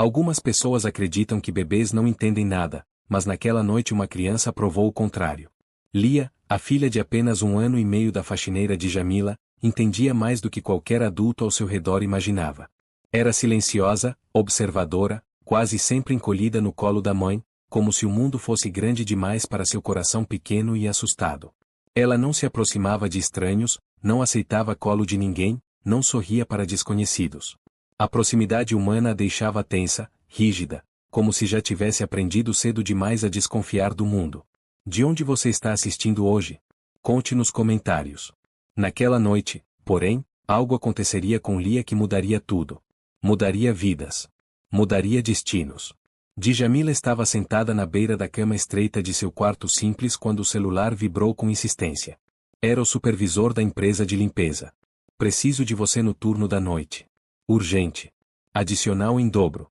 Algumas pessoas acreditam que bebês não entendem nada, mas naquela noite uma criança provou o contrário. Lia, a filha de apenas 1 ano e meio da faxineira Djamila, entendia mais do que qualquer adulto ao seu redor imaginava. Era silenciosa, observadora, quase sempre encolhida no colo da mãe, como se o mundo fosse grande demais para seu coração pequeno e assustado. Ela não se aproximava de estranhos, não aceitava colo de ninguém, não sorria para desconhecidos. A proximidade humana a deixava tensa, rígida, como se já tivesse aprendido cedo demais a desconfiar do mundo. De onde você está assistindo hoje? Conte nos comentários. Naquela noite, porém, algo aconteceria com Lia que mudaria tudo. Mudaria vidas. Mudaria destinos. Djamila estava sentada na beira da cama estreita de seu quarto simples quando o celular vibrou com insistência. Era o supervisor da empresa de limpeza. Preciso de você no turno da noite. Urgente. Adicional em dobro.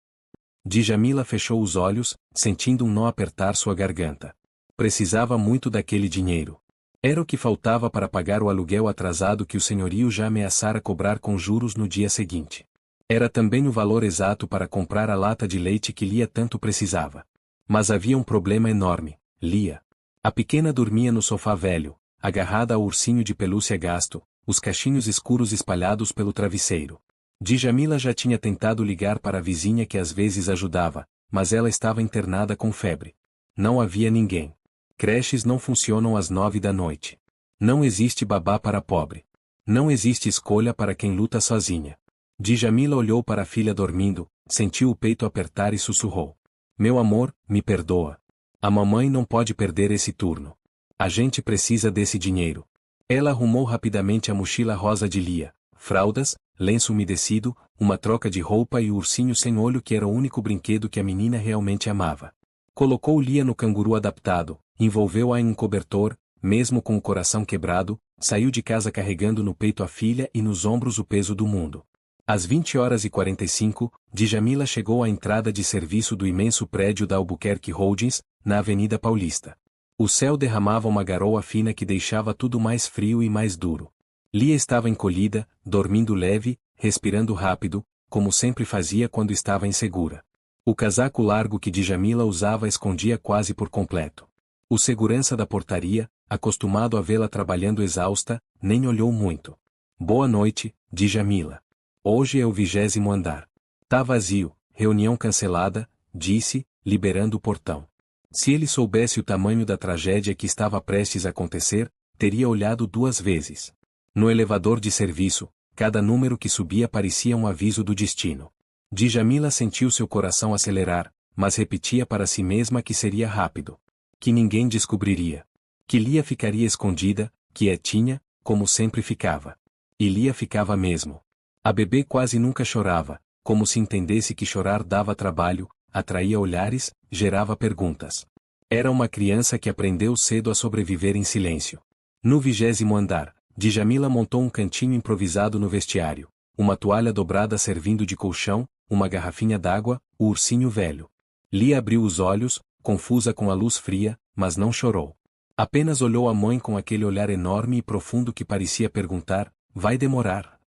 Djamila fechou os olhos, sentindo um nó apertar sua garganta. Precisava muito daquele dinheiro. Era o que faltava para pagar o aluguel atrasado que o senhorio já ameaçara cobrar com juros no dia seguinte. Era também o valor exato para comprar a lata de leite que Lia tanto precisava. Mas havia um problema enorme: Lia. A pequena dormia no sofá velho, agarrada ao ursinho de pelúcia gasto, os cachinhos escuros espalhados pelo travesseiro. Djamila já tinha tentado ligar para a vizinha que às vezes ajudava, mas ela estava internada com febre. Não havia ninguém. Creches não funcionam às 9 da noite. Não existe babá para pobre. Não existe escolha para quem luta sozinha. Djamila olhou para a filha dormindo, sentiu o peito apertar e sussurrou: Meu amor, me perdoa. A mamãe não pode perder esse turno. A gente precisa desse dinheiro. Ela arrumou rapidamente a mochila rosa de Lia, fraldas, lenço umedecido, uma troca de roupa e o ursinho sem olho que era o único brinquedo que a menina realmente amava. Colocou Lia no canguru adaptado, envolveu-a em um cobertor, mesmo com o coração quebrado, saiu de casa carregando no peito a filha e nos ombros o peso do mundo. Às 20h45, Djamila chegou à entrada de serviço do imenso prédio da Albuquerque Holdings, na Avenida Paulista. O céu derramava uma garoa fina que deixava tudo mais frio e mais duro. Lia estava encolhida, dormindo leve, respirando rápido, como sempre fazia quando estava insegura. O casaco largo que Djamila usava escondia quase por completo. O segurança da portaria, acostumado a vê-la trabalhando exausta, nem olhou muito. Boa noite, Djamila. Hoje é o 20º andar. Tá vazio, reunião cancelada, disse, liberando o portão. Se ele soubesse o tamanho da tragédia que estava prestes a acontecer, teria olhado 2 vezes. No elevador de serviço, cada número que subia parecia um aviso do destino. Djamila sentiu seu coração acelerar, mas repetia para si mesma que seria rápido. Que ninguém descobriria. Que Lia ficaria escondida, quietinha, como sempre ficava. E Lia ficava mesmo. A bebê quase nunca chorava, como se entendesse que chorar dava trabalho, atraía olhares, gerava perguntas. Era uma criança que aprendeu cedo a sobreviver em silêncio. No 20º andar, Djamila montou um cantinho improvisado no vestiário, uma toalha dobrada servindo de colchão, uma garrafinha d'água, o ursinho velho. Lia abriu os olhos, confusa com a luz fria, mas não chorou. Apenas olhou a mãe com aquele olhar enorme e profundo que parecia perguntar: vai demorar?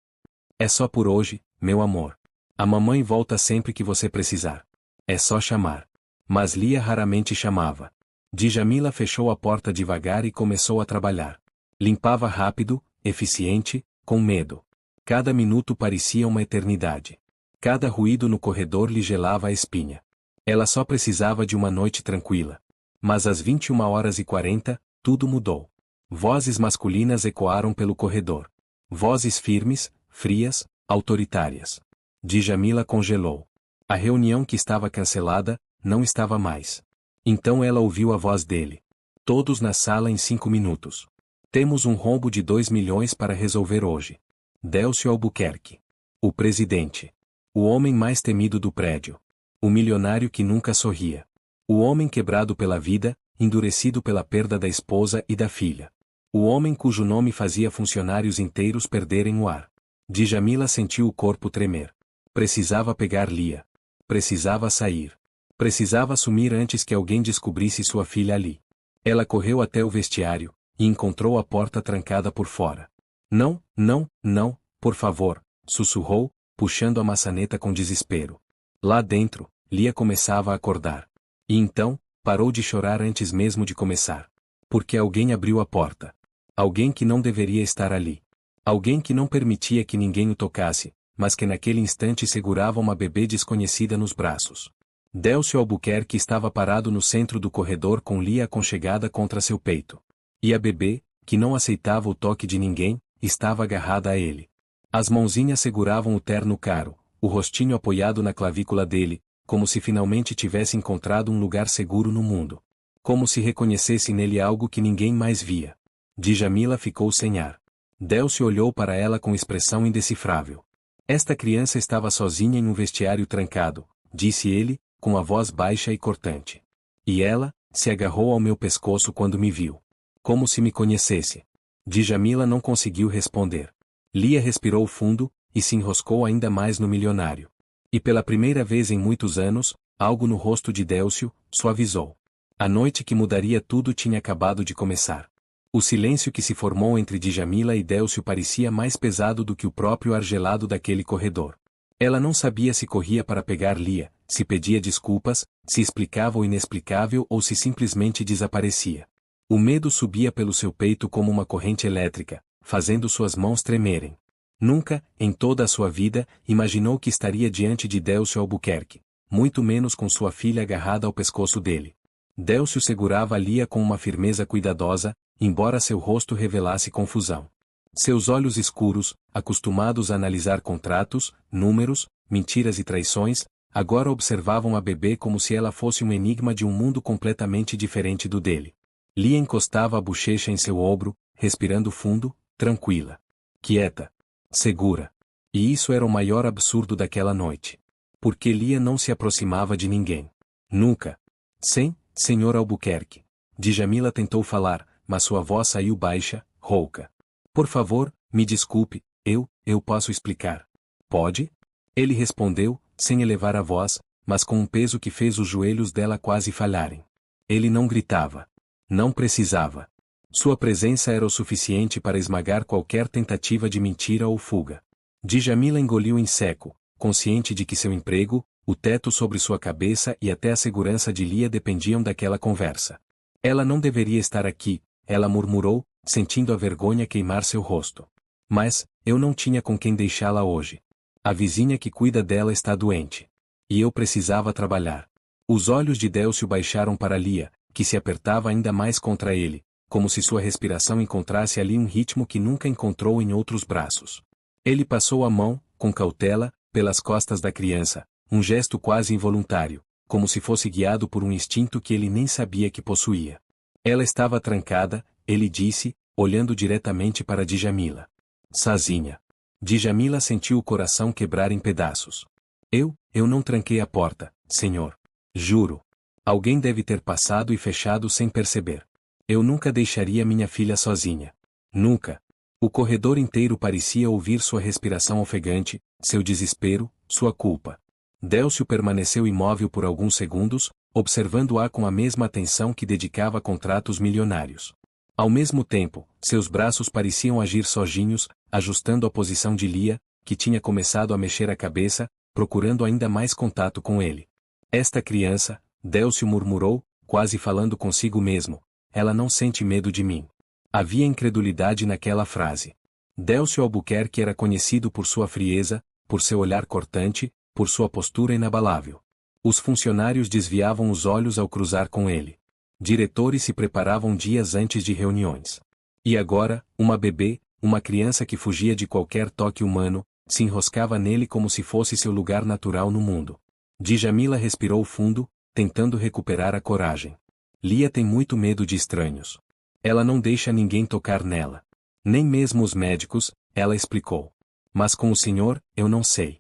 É só por hoje, meu amor. A mamãe volta sempre que você precisar. É só chamar. Mas Lia raramente chamava. Djamila fechou a porta devagar e começou a trabalhar. Limpava rápido, eficiente, com medo. Cada minuto parecia uma eternidade. Cada ruído no corredor lhe gelava a espinha. Ela só precisava de uma noite tranquila. Mas às 21h40, tudo mudou. Vozes masculinas ecoaram pelo corredor. Vozes firmes, frias, autoritárias. Djamila congelou. A reunião que estava cancelada, não estava mais. Então ela ouviu a voz dele. Todos na sala em 5 minutos. Temos um rombo de 2 milhões para resolver hoje. Délcio Albuquerque. O presidente. O homem mais temido do prédio. O milionário que nunca sorria. O homem quebrado pela vida, endurecido pela perda da esposa e da filha. O homem cujo nome fazia funcionários inteiros perderem o ar. Djamila sentiu o corpo tremer. Precisava pegar Lia. Precisava sair. Precisava sumir antes que alguém descobrisse sua filha ali. Ela correu até o vestiário, e encontrou a porta trancada por fora. Não, não, não, por favor, sussurrou, puxando a maçaneta com desespero. Lá dentro, Lia começava a acordar. E então, parou de chorar antes mesmo de começar. Porque alguém abriu a porta. Alguém que não deveria estar ali. Alguém que não permitia que ninguém o tocasse, mas que naquele instante segurava uma bebê desconhecida nos braços. Délcio Albuquerque estava parado no centro do corredor com Lia aconchegada contra seu peito. E a bebê, que não aceitava o toque de ninguém, estava agarrada a ele. As mãozinhas seguravam o terno caro, o rostinho apoiado na clavícula dele, como se finalmente tivesse encontrado um lugar seguro no mundo. Como se reconhecesse nele algo que ninguém mais via. Djamila ficou sem ar. Délcio olhou para ela com expressão indecifrável. Esta criança estava sozinha em um vestiário trancado, disse ele, com a voz baixa e cortante. E ela, se agarrou ao meu pescoço quando me viu. Como se me conhecesse. Djamila não conseguiu responder. Lia respirou fundo, e se enroscou ainda mais no milionário. E pela primeira vez em muitos anos, algo no rosto de Délcio suavizou. A noite que mudaria tudo tinha acabado de começar. O silêncio que se formou entre Djamila e Délcio parecia mais pesado do que o próprio ar gelado daquele corredor. Ela não sabia se corria para pegar Lia, se pedia desculpas, se explicava o inexplicável ou se simplesmente desaparecia. O medo subia pelo seu peito como uma corrente elétrica, fazendo suas mãos tremerem. Nunca, em toda a sua vida, imaginou que estaria diante de Délcio Albuquerque, muito menos com sua filha agarrada ao pescoço dele. Délcio segurava Lia com uma firmeza cuidadosa, embora seu rosto revelasse confusão. Seus olhos escuros, acostumados a analisar contratos, números, mentiras e traições, agora observavam a bebê como se ela fosse um enigma de um mundo completamente diferente do dele. Lia encostava a bochecha em seu ombro, respirando fundo, tranquila. Quieta. Segura. E isso era o maior absurdo daquela noite. Porque Lia não se aproximava de ninguém. Nunca. Sem, Senhor Albuquerque. Djamila tentou falar, mas sua voz saiu baixa, rouca. Por favor, me desculpe, eu posso explicar. Pode? Ele respondeu, sem elevar a voz, mas com um peso que fez os joelhos dela quase falharem. Ele não gritava. Não precisava. Sua presença era o suficiente para esmagar qualquer tentativa de mentira ou fuga. Djamila engoliu em seco, consciente de que seu emprego, o teto sobre sua cabeça e até a segurança de Lia dependiam daquela conversa. Ela não deveria estar aqui, ela murmurou, sentindo a vergonha queimar seu rosto. Mas, eu não tinha com quem deixá-la hoje. A vizinha que cuida dela está doente. E eu precisava trabalhar. Os olhos de Délcio baixaram para Lia, que se apertava ainda mais contra ele, como se sua respiração encontrasse ali um ritmo que nunca encontrou em outros braços. Ele passou a mão, com cautela, pelas costas da criança, um gesto quase involuntário, como se fosse guiado por um instinto que ele nem sabia que possuía. Ela estava trancada, ele disse, olhando diretamente para Djamila. Sozinha. Djamila sentiu o coração quebrar em pedaços. Eu não tranquei a porta, senhor. Juro. Alguém deve ter passado e fechado sem perceber. Eu nunca deixaria minha filha sozinha. Nunca. O corredor inteiro parecia ouvir sua respiração ofegante, seu desespero, sua culpa. Délcio permaneceu imóvel por alguns segundos, observando-a com a mesma atenção que dedicava a contratos milionários. Ao mesmo tempo, seus braços pareciam agir sozinhos, ajustando a posição de Lia, que tinha começado a mexer a cabeça, procurando ainda mais contato com ele. Esta criança, Délcio murmurou, quase falando consigo mesmo, ela não sente medo de mim. Havia incredulidade naquela frase. Délcio Albuquerque era conhecido por sua frieza, por seu olhar cortante, por sua postura inabalável. Os funcionários desviavam os olhos ao cruzar com ele. Diretores se preparavam dias antes de reuniões. E agora, uma bebê, uma criança que fugia de qualquer toque humano, se enroscava nele como se fosse seu lugar natural no mundo. Djamila respirou fundo, tentando recuperar a coragem. Lia tem muito medo de estranhos. Ela não deixa ninguém tocar nela. Nem mesmo os médicos, ela explicou. Mas com o senhor, eu não sei.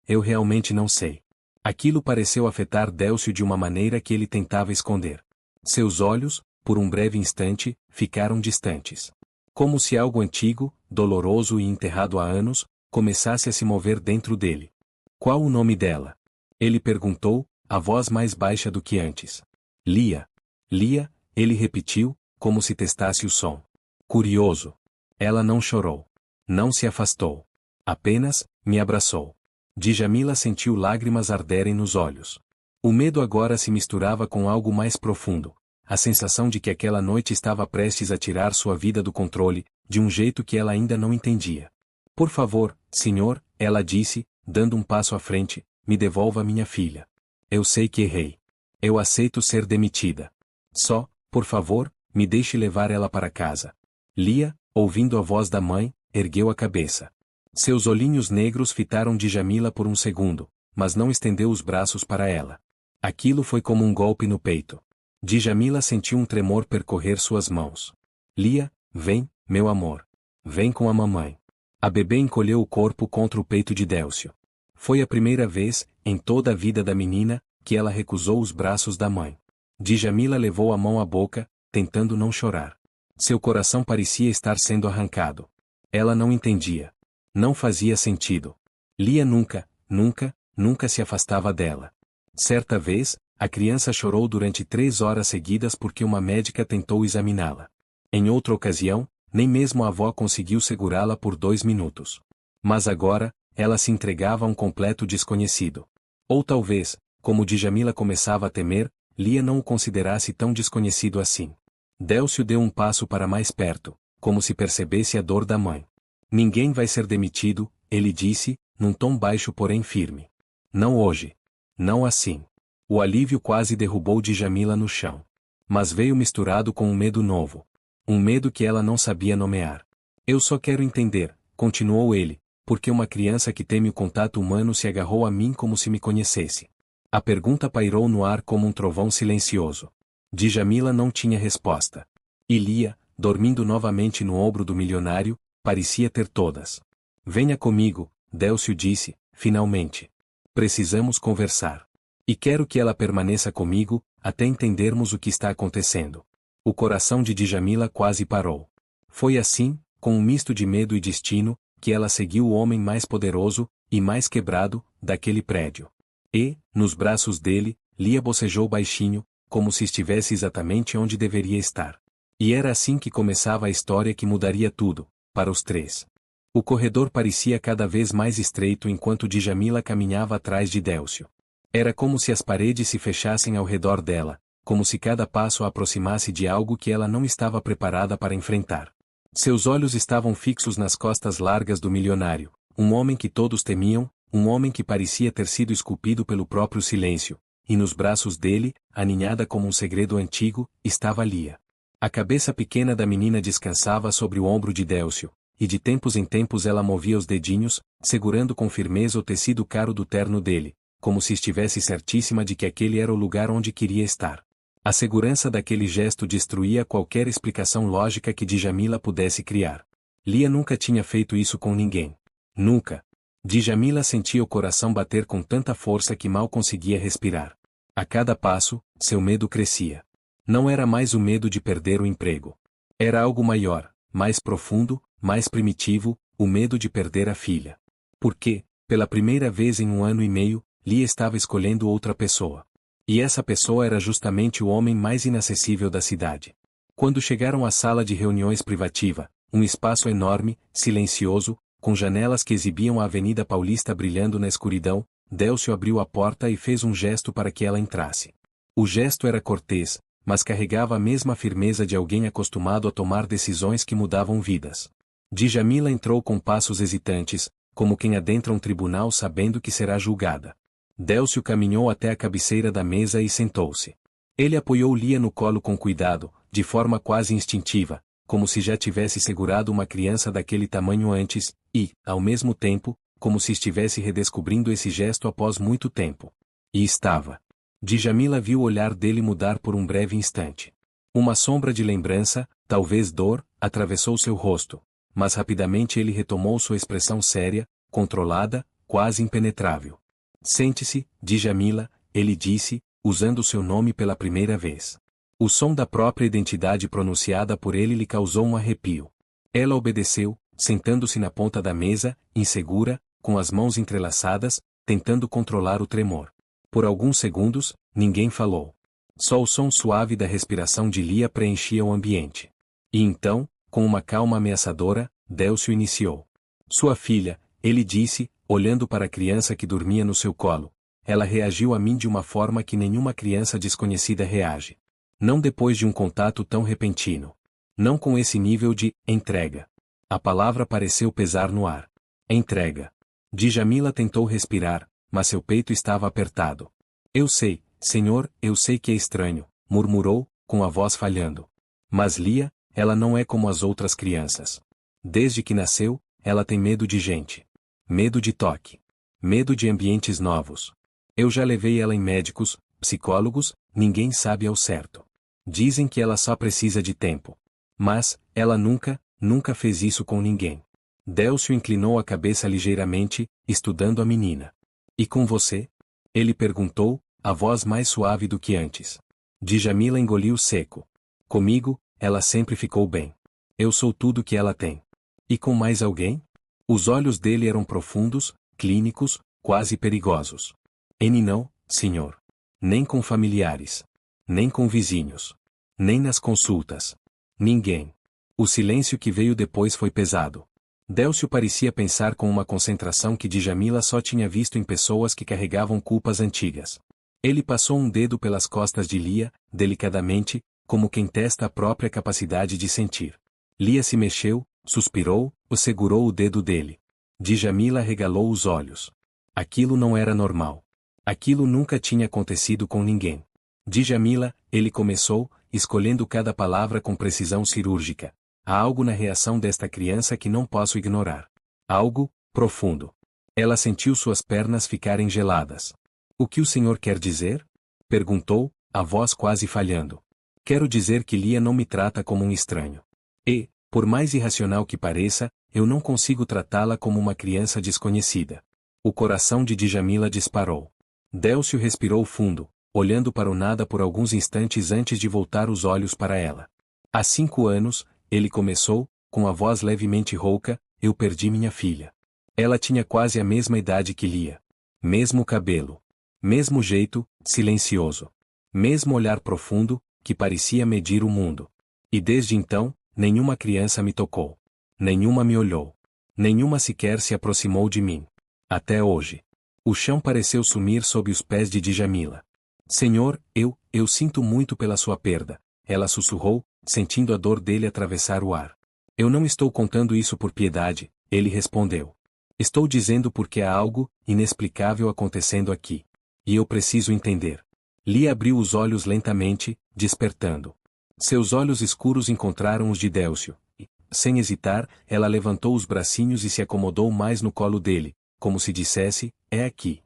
Eu realmente não sei. Aquilo pareceu afetar Délcio de uma maneira que ele tentava esconder. Seus olhos, por um breve instante, ficaram distantes. Como se algo antigo, doloroso e enterrado há anos, começasse a se mover dentro dele. Qual o nome dela? Ele perguntou, a voz mais baixa do que antes. Lia. Lia, ele repetiu, como se testasse o som. Curioso. Ela não chorou. Não se afastou. Apenas, me abraçou. Djamila sentiu lágrimas arderem nos olhos. O medo agora se misturava com algo mais profundo, a sensação de que aquela noite estava prestes a tirar sua vida do controle, de um jeito que ela ainda não entendia. Por favor, senhor, ela disse, dando um passo à frente, me devolva minha filha. Eu sei que errei. Eu aceito ser demitida. Só, por favor, me deixe levar ela para casa. Lia, ouvindo a voz da mãe, ergueu a cabeça. Seus olhinhos negros fitaram Djamila por um segundo, mas não estendeu os braços para ela. Aquilo foi como um golpe no peito. Djamila sentiu um tremor percorrer suas mãos. Lia, vem, meu amor. Vem com a mamãe. A bebê encolheu o corpo contra o peito de Délcio. Foi a primeira vez, em toda a vida da menina, que ela recusou os braços da mãe. Djamila levou a mão à boca, tentando não chorar. Seu coração parecia estar sendo arrancado. Ela não entendia. Não fazia sentido. Lia nunca se afastava dela. Certa vez, a criança chorou durante 3 horas seguidas porque uma médica tentou examiná-la. Em outra ocasião, nem mesmo a avó conseguiu segurá-la por 2 minutos. Mas agora, ela se entregava a um completo desconhecido. Ou talvez, como Djamila começava a temer, Lia não o considerasse tão desconhecido assim. Délcio deu um passo para mais perto, como se percebesse a dor da mãe. Ninguém vai ser demitido, ele disse, num tom baixo porém firme. Não hoje. Não assim. O alívio quase derrubou Djamila no chão. Mas veio misturado com um medo novo. Um medo que ela não sabia nomear. Eu só quero entender, continuou ele, porque uma criança que teme o contato humano se agarrou a mim como se me conhecesse. A pergunta pairou no ar como um trovão silencioso. Djamila não tinha resposta. E Lia, dormindo novamente no ombro do milionário, parecia ter todas. Venha comigo, Délcio disse, finalmente. Precisamos conversar. E quero que ela permaneça comigo, até entendermos o que está acontecendo. O coração de Djamila quase parou. Foi assim, com um misto de medo e destino, que ela seguiu o homem mais poderoso, e mais quebrado, daquele prédio. E, nos braços dele, Lia bocejou baixinho, como se estivesse exatamente onde deveria estar. E era assim que começava a história que mudaria tudo, para os 3. O corredor parecia cada vez mais estreito enquanto Djamila caminhava atrás de Délcio. Era como se as paredes se fechassem ao redor dela, como se cada passo a aproximasse de algo que ela não estava preparada para enfrentar. Seus olhos estavam fixos nas costas largas do milionário, um homem que todos temiam, um homem que parecia ter sido esculpido pelo próprio silêncio, e nos braços dele, aninhada como um segredo antigo, estava Lia. A cabeça pequena da menina descansava sobre o ombro de Délcio, e de tempos em tempos ela movia os dedinhos, segurando com firmeza o tecido caro do terno dele, como se estivesse certíssima de que aquele era o lugar onde queria estar. A segurança daquele gesto destruía qualquer explicação lógica que Djamila pudesse criar. Lia nunca tinha feito isso com ninguém. Nunca. Djamila sentia o coração bater com tanta força que mal conseguia respirar. A cada passo, seu medo crescia. Não era mais o medo de perder o emprego. Era algo maior, mais profundo, mais primitivo, o medo de perder a filha. Porque, pela primeira vez em 1 ano e meio, Lia estava escolhendo outra pessoa. E essa pessoa era justamente o homem mais inacessível da cidade. Quando chegaram à sala de reuniões privativa, um espaço enorme, silencioso, com janelas que exibiam a Avenida Paulista brilhando na escuridão, Délcio abriu a porta e fez um gesto para que ela entrasse. O gesto era cortês, mas carregava a mesma firmeza de alguém acostumado a tomar decisões que mudavam vidas. Djamila entrou com passos hesitantes, como quem adentra um tribunal sabendo que será julgada. Délcio caminhou até a cabeceira da mesa e sentou-se. Ele apoiou Lia no colo com cuidado, de forma quase instintiva, como se já tivesse segurado uma criança daquele tamanho antes, e, ao mesmo tempo, como se estivesse redescobrindo esse gesto após muito tempo. E estava. Djamila viu o olhar dele mudar por um breve instante. Uma sombra de lembrança, talvez dor, atravessou seu rosto, mas rapidamente ele retomou sua expressão séria, controlada, quase impenetrável. Sente-se, Djamila, ele disse, usando seu nome pela primeira vez. O som da própria identidade pronunciada por ele lhe causou um arrepio. Ela obedeceu, sentando-se na ponta da mesa, insegura, com as mãos entrelaçadas, tentando controlar o tremor. Por alguns segundos, ninguém falou. Só o som suave da respiração de Lia preenchia o ambiente. E então, com uma calma ameaçadora, Délcio iniciou. Sua filha, ele disse, olhando para a criança que dormia no seu colo. Ela reagiu a mim de uma forma que nenhuma criança desconhecida reage. Não depois de um contato tão repentino. Não com esse nível de entrega. A palavra pareceu pesar no ar. Entrega. Djamila tentou respirar, mas seu peito estava apertado. Eu sei, senhor, eu sei que é estranho, murmurou, com a voz falhando. Mas Lia, ela não é como as outras crianças. Desde que nasceu, ela tem medo de gente. Medo de toque. Medo de ambientes novos. Eu já levei ela em médicos, psicólogos, ninguém sabe ao certo. Dizem que ela só precisa de tempo. Mas, ela nunca fez isso com ninguém. Délcio inclinou a cabeça ligeiramente, estudando a menina. E com você? Ele perguntou, a voz mais suave do que antes. Djamila engoliu seco. Comigo, ela sempre ficou bem. Eu sou tudo que ela tem. E com mais alguém? Os olhos dele eram profundos, clínicos, quase perigosos. Não, senhor. Nem com familiares. Nem com vizinhos. Nem nas consultas. Ninguém. O silêncio que veio depois foi pesado. Délcio parecia pensar com uma concentração que Djamila só tinha visto em pessoas que carregavam culpas antigas. Ele passou um dedo pelas costas de Lia, delicadamente, como quem testa a própria capacidade de sentir. Lia se mexeu, suspirou, segurou o dedo dele. Djamila regalou os olhos. Aquilo não era normal. Aquilo nunca tinha acontecido com ninguém. Djamila, ele começou, escolhendo cada palavra com precisão cirúrgica. Há algo na reação desta criança que não posso ignorar. Algo profundo. Ela sentiu suas pernas ficarem geladas. O que o senhor quer dizer? Perguntou, a voz quase falhando. Quero dizer que Lia não me trata como um estranho. E, por mais irracional que pareça, eu não consigo tratá-la como uma criança desconhecida. O coração de Djamila disparou. Délcio respirou fundo, olhando para o nada por alguns instantes antes de voltar os olhos para ela. Há 5 anos, ele começou, com a voz levemente rouca, eu perdi minha filha. Ela tinha quase a mesma idade que Lia. Mesmo cabelo. Mesmo jeito, silencioso. Mesmo olhar profundo, que parecia medir o mundo. E desde então, nenhuma criança me tocou. Nenhuma me olhou. Nenhuma sequer se aproximou de mim. Até hoje. O chão pareceu sumir sob os pés de Djamila. Senhor, eu sinto muito pela sua perda. Ela sussurrou, sentindo a dor dele atravessar o ar. Eu não estou contando isso por piedade, ele respondeu. Estou dizendo porque há algo inexplicável acontecendo aqui. E eu preciso entender. Lia abriu os olhos lentamente, despertando. Seus olhos escuros encontraram os de Délcio, e, sem hesitar, ela levantou os bracinhos e se acomodou mais no colo dele, como se dissesse, é aqui.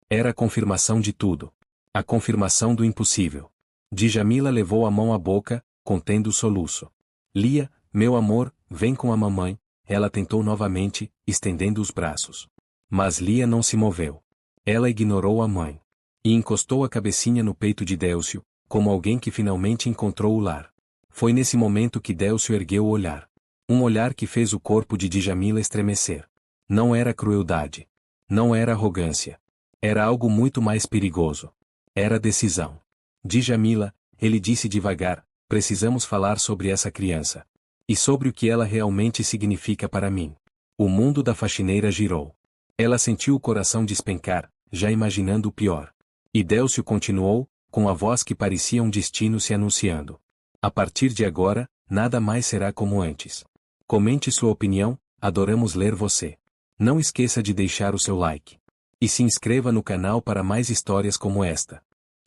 Era a confirmação de tudo. A confirmação do impossível. Djamila levou a mão à boca, contendo o soluço. Lia, meu amor, vem com a mamãe, ela tentou novamente, estendendo os braços. Mas Lia não se moveu. Ela ignorou a mãe. E encostou a cabecinha no peito de Délcio, como alguém que finalmente encontrou o lar. Foi nesse momento que Délcio ergueu o olhar. Um olhar que fez o corpo de Djamila estremecer. Não era crueldade. Não era arrogância. Era algo muito mais perigoso. Era decisão. Djamila, ele disse devagar, precisamos falar sobre essa criança. E sobre o que ela realmente significa para mim. O mundo da faxineira girou. Ela sentiu o coração despencar, já imaginando o pior. E Délcio continuou, com a voz que parecia um destino se anunciando. A partir de agora, nada mais será como antes. Comente sua opinião, adoramos ler você. Não esqueça de deixar o seu like. E se inscreva no canal para mais histórias como esta.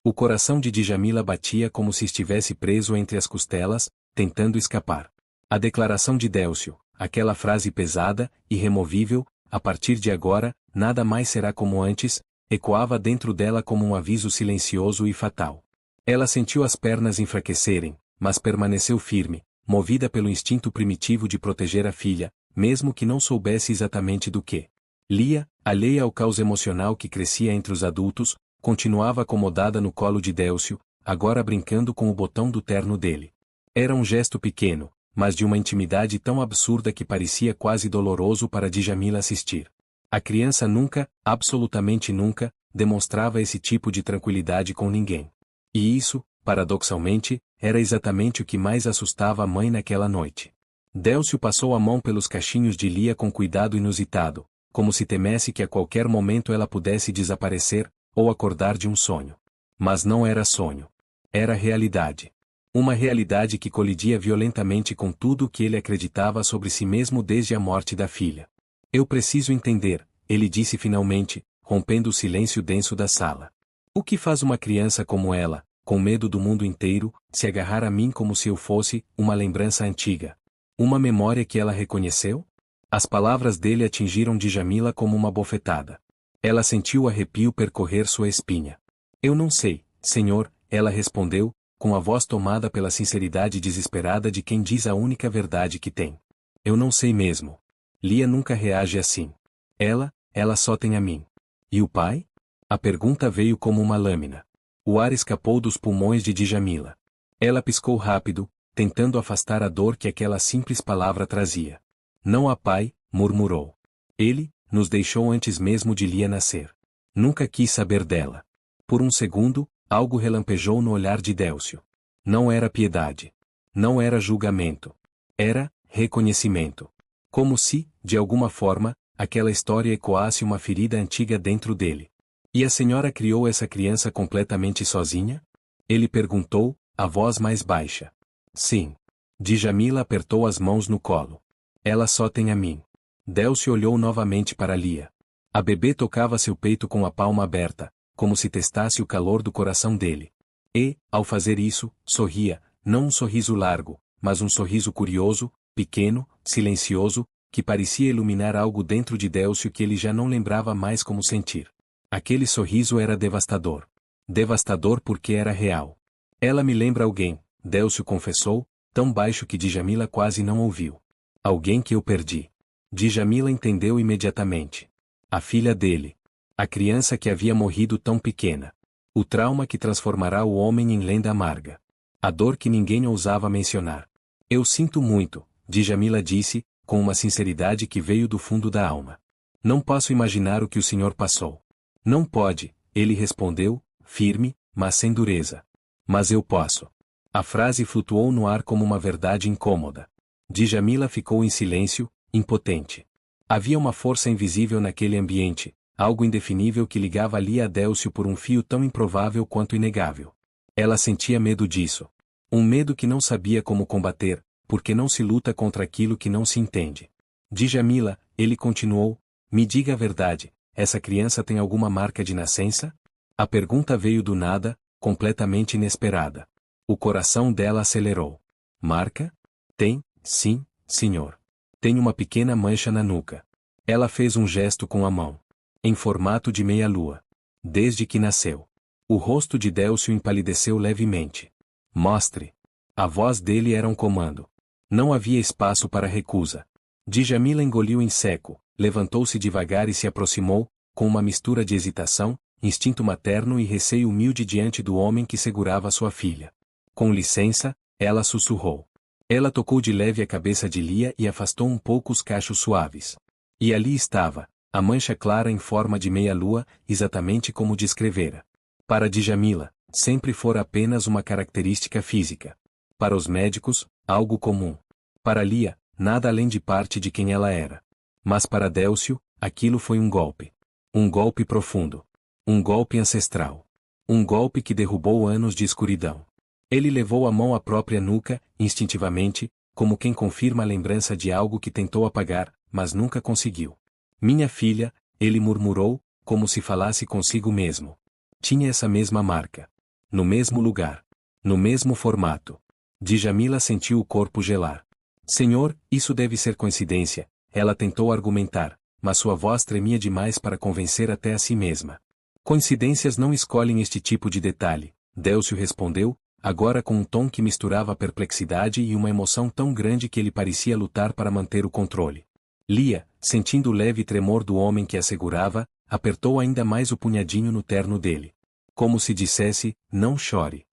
O coração de Djamila batia como se estivesse preso entre as costelas, tentando escapar. A declaração de Délcio, aquela frase pesada, irremovível, a partir de agora, nada mais será como antes, ecoava dentro dela como um aviso silencioso e fatal. Ela sentiu as pernas enfraquecerem, mas permaneceu firme, movida pelo instinto primitivo de proteger a filha, mesmo que não soubesse exatamente do que. Lia, alheia ao caos emocional que crescia entre os adultos, continuava acomodada no colo de Délcio, agora brincando com o botão do terno dele. Era um gesto pequeno, mas de uma intimidade tão absurda que parecia quase doloroso para Djamila assistir. A criança nunca, absolutamente nunca, demonstrava esse tipo de tranquilidade com ninguém. E isso, paradoxalmente, era exatamente o que mais assustava a mãe naquela noite. Délcio passou a mão pelos cachinhos de Lia com cuidado inusitado, como se temesse que a qualquer momento ela pudesse desaparecer, ou acordar de um sonho. Mas não era sonho. Era realidade. Uma realidade que colidia violentamente com tudo o que ele acreditava sobre si mesmo desde a morte da filha. Eu preciso entender, ele disse finalmente, rompendo o silêncio denso da sala. O que faz uma criança como ela, com medo do mundo inteiro, se agarrar a mim como se eu fosse uma lembrança antiga? Uma memória que ela reconheceu? As palavras dele atingiram Djamila como uma bofetada. Ela sentiu o arrepio percorrer sua espinha. Eu não sei, senhor, ela respondeu, com a voz tomada pela sinceridade desesperada de quem diz a única verdade que tem. Eu não sei mesmo. Lia nunca reage assim. Ela só tem a mim. E o pai? A pergunta veio como uma lâmina. O ar escapou dos pulmões de Djamila. Ela piscou rápido, tentando afastar a dor que aquela simples palavra trazia. Não há pai, murmurou. Ele nos deixou antes mesmo de Lia nascer. Nunca quis saber dela. Por um segundo, algo relampejou no olhar de Délcio. Não era piedade. Não era julgamento. Era reconhecimento. Como se, de alguma forma, aquela história ecoasse uma ferida antiga dentro dele. E a senhora criou essa criança completamente sozinha? Ele perguntou, a voz mais baixa. Sim. Djamila apertou as mãos no colo. Ela só tem a mim. Délcio olhou novamente para Lia. A bebê tocava seu peito com a palma aberta, como se testasse o calor do coração dele. E, ao fazer isso, sorria, não um sorriso largo, mas um sorriso curioso, pequeno, silencioso, que parecia iluminar algo dentro de Délcio que ele já não lembrava mais como sentir. Aquele sorriso era devastador. Devastador porque era real. Ela me lembra alguém, Délcio confessou, tão baixo que Djamila quase não ouviu. Alguém que eu perdi. Djamila entendeu imediatamente. A filha dele. A criança que havia morrido tão pequena. O trauma que transformará o homem em lenda amarga. A dor que ninguém ousava mencionar. Eu sinto muito, Djamila disse, com uma sinceridade que veio do fundo da alma. Não posso imaginar o que o senhor passou. Não pode, ele respondeu, firme, mas sem dureza. Mas eu posso. A frase flutuou no ar como uma verdade incômoda. Djamila ficou em silêncio, impotente. Havia uma força invisível naquele ambiente, algo indefinível que ligava ali a Délcio por um fio tão improvável quanto inegável. Ela sentia medo disso. Um medo que não sabia como combater, porque não se luta contra aquilo que não se entende. Djamila, ele continuou, me diga a verdade, essa criança tem alguma marca de nascença? A pergunta veio do nada, completamente inesperada. O coração dela acelerou. Marca? Tem, sim, senhor. Tem uma pequena mancha na nuca. Ela fez um gesto com a mão. Em formato de meia-lua. Desde que nasceu. O rosto de Délcio empalideceu levemente. Mostre. A voz dele era um comando. Não havia espaço para recusa. Djamila engoliu em seco, levantou-se devagar e se aproximou, com uma mistura de hesitação, instinto materno e receio humilde diante do homem que segurava sua filha. Com licença, ela sussurrou. Ela tocou de leve a cabeça de Lia e afastou um pouco os cachos suaves. E ali estava, a mancha clara em forma de meia-lua, exatamente como descrevera. Para Djamila, sempre fora apenas uma característica física. Para os médicos, algo comum. Para Lia, nada além de parte de quem ela era. Mas para Délcio, aquilo foi um golpe. Um golpe profundo. Um golpe ancestral. Um golpe que derrubou anos de escuridão. Ele levou a mão à própria nuca, instintivamente, como quem confirma a lembrança de algo que tentou apagar, mas nunca conseguiu. Minha filha, ele murmurou, como se falasse consigo mesmo. Tinha essa mesma marca. No mesmo lugar. No mesmo formato. Djamila sentiu o corpo gelar. Senhor, isso deve ser coincidência, ela tentou argumentar, mas sua voz tremia demais para convencer até a si mesma. Coincidências não escolhem este tipo de detalhe, Délcio respondeu, agora com um tom que misturava perplexidade e uma emoção tão grande que ele parecia lutar para manter o controle. Lia, sentindo o leve tremor do homem que a segurava, apertou ainda mais o punhadinho no terno dele. Como se dissesse, não chore.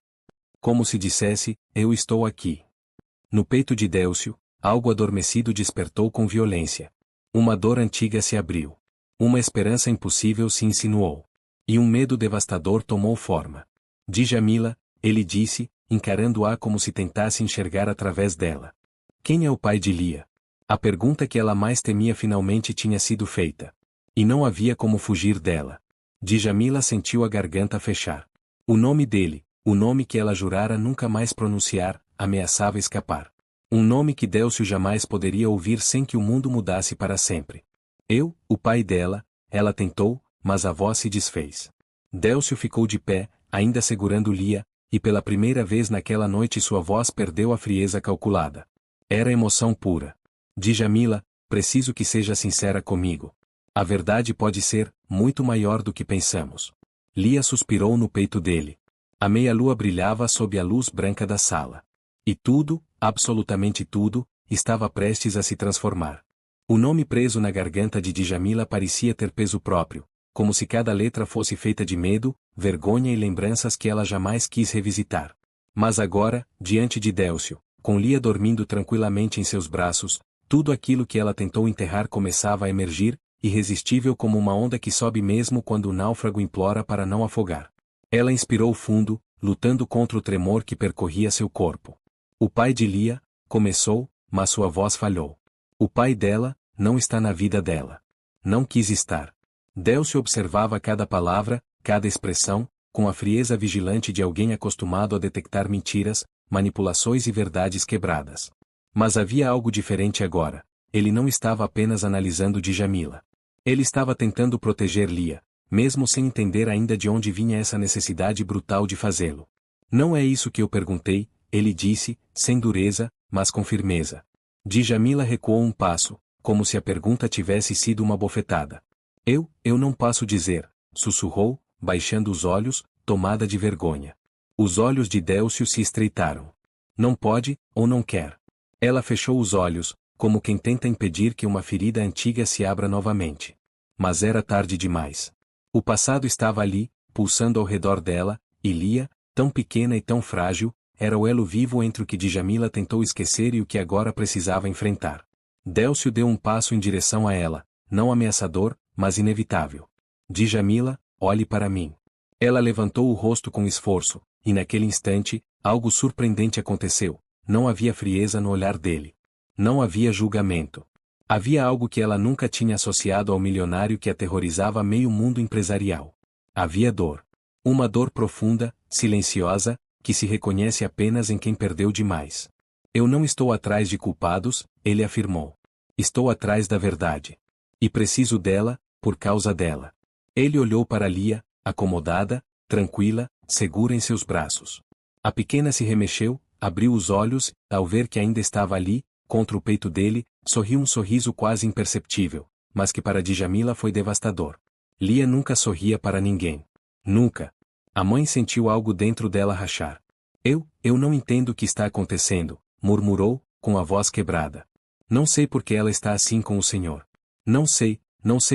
Como se dissesse, eu estou aqui. No peito de Délcio, algo adormecido despertou com violência. Uma dor antiga se abriu. Uma esperança impossível se insinuou. E um medo devastador tomou forma. Djamila, ele disse, encarando-a como se tentasse enxergar através dela. Quem é o pai de Lia? A pergunta que ela mais temia finalmente tinha sido feita. E não havia como fugir dela. Djamila sentiu a garganta fechar. O nome dele, o nome que ela jurara nunca mais pronunciar, ameaçava escapar. Um nome que Délcio jamais poderia ouvir sem que o mundo mudasse para sempre. Eu, o pai dela, ela tentou, mas a voz se desfez. Délcio ficou de pé, ainda segurando Lia, e pela primeira vez naquela noite sua voz perdeu a frieza calculada. Era emoção pura. Djamila, preciso que seja sincera comigo. A verdade pode ser muito maior do que pensamos. Lia suspirou no peito dele. A meia-lua brilhava sob a luz branca da sala. E tudo, absolutamente tudo, estava prestes a se transformar. O nome preso na garganta de Djamila parecia ter peso próprio, como se cada letra fosse feita de medo, vergonha e lembranças que ela jamais quis revisitar. Mas agora, diante de Délcio, com Lia dormindo tranquilamente em seus braços, tudo aquilo que ela tentou enterrar começava a emergir, irresistível como uma onda que sobe mesmo quando o náufrago implora para não afogar. Ela inspirou fundo, lutando contra o tremor que percorria seu corpo. O pai de Lia, começou, mas sua voz falhou. O pai dela, não está na vida dela. Não quis estar. Délcio observava cada palavra, cada expressão, com a frieza vigilante de alguém acostumado a detectar mentiras, manipulações e verdades quebradas. Mas havia algo diferente agora. Ele não estava apenas analisando Djamila. Ele estava tentando proteger Lia, mesmo sem entender ainda de onde vinha essa necessidade brutal de fazê-lo. Não é isso que eu perguntei, ele disse, sem dureza, mas com firmeza. Djamila recuou um passo, como se a pergunta tivesse sido uma bofetada. Eu não posso dizer, sussurrou, baixando os olhos, tomada de vergonha. Os olhos de Délcio se estreitaram. Não pode, ou não quer. Ela fechou os olhos, como quem tenta impedir que uma ferida antiga se abra novamente. Mas era tarde demais. O passado estava ali, pulsando ao redor dela, e Lia, tão pequena e tão frágil, era o elo vivo entre o que Djamila tentou esquecer e o que agora precisava enfrentar. Délcio deu um passo em direção a ela, não ameaçador, mas inevitável. Djamila, olhe para mim. Ela levantou o rosto com esforço, e naquele instante, algo surpreendente aconteceu. Não havia frieza no olhar dele. Não havia julgamento. Havia algo que ela nunca tinha associado ao milionário que aterrorizava meio mundo empresarial. Havia dor. Uma dor profunda, silenciosa, que se reconhece apenas em quem perdeu demais. Eu não estou atrás de culpados, ele afirmou. Estou atrás da verdade. E preciso dela, por causa dela. Ele olhou para Lia, acomodada, tranquila, segura em seus braços. A pequena se remexeu, abriu os olhos, ao ver que ainda estava ali, contra o peito dele, sorriu um sorriso quase imperceptível, mas que para Djamila foi devastador. Lia nunca sorria para ninguém. Nunca. A mãe sentiu algo dentro dela rachar. Eu não entendo o que está acontecendo, murmurou, com a voz quebrada. Não sei por que ela está assim com o senhor. Não sei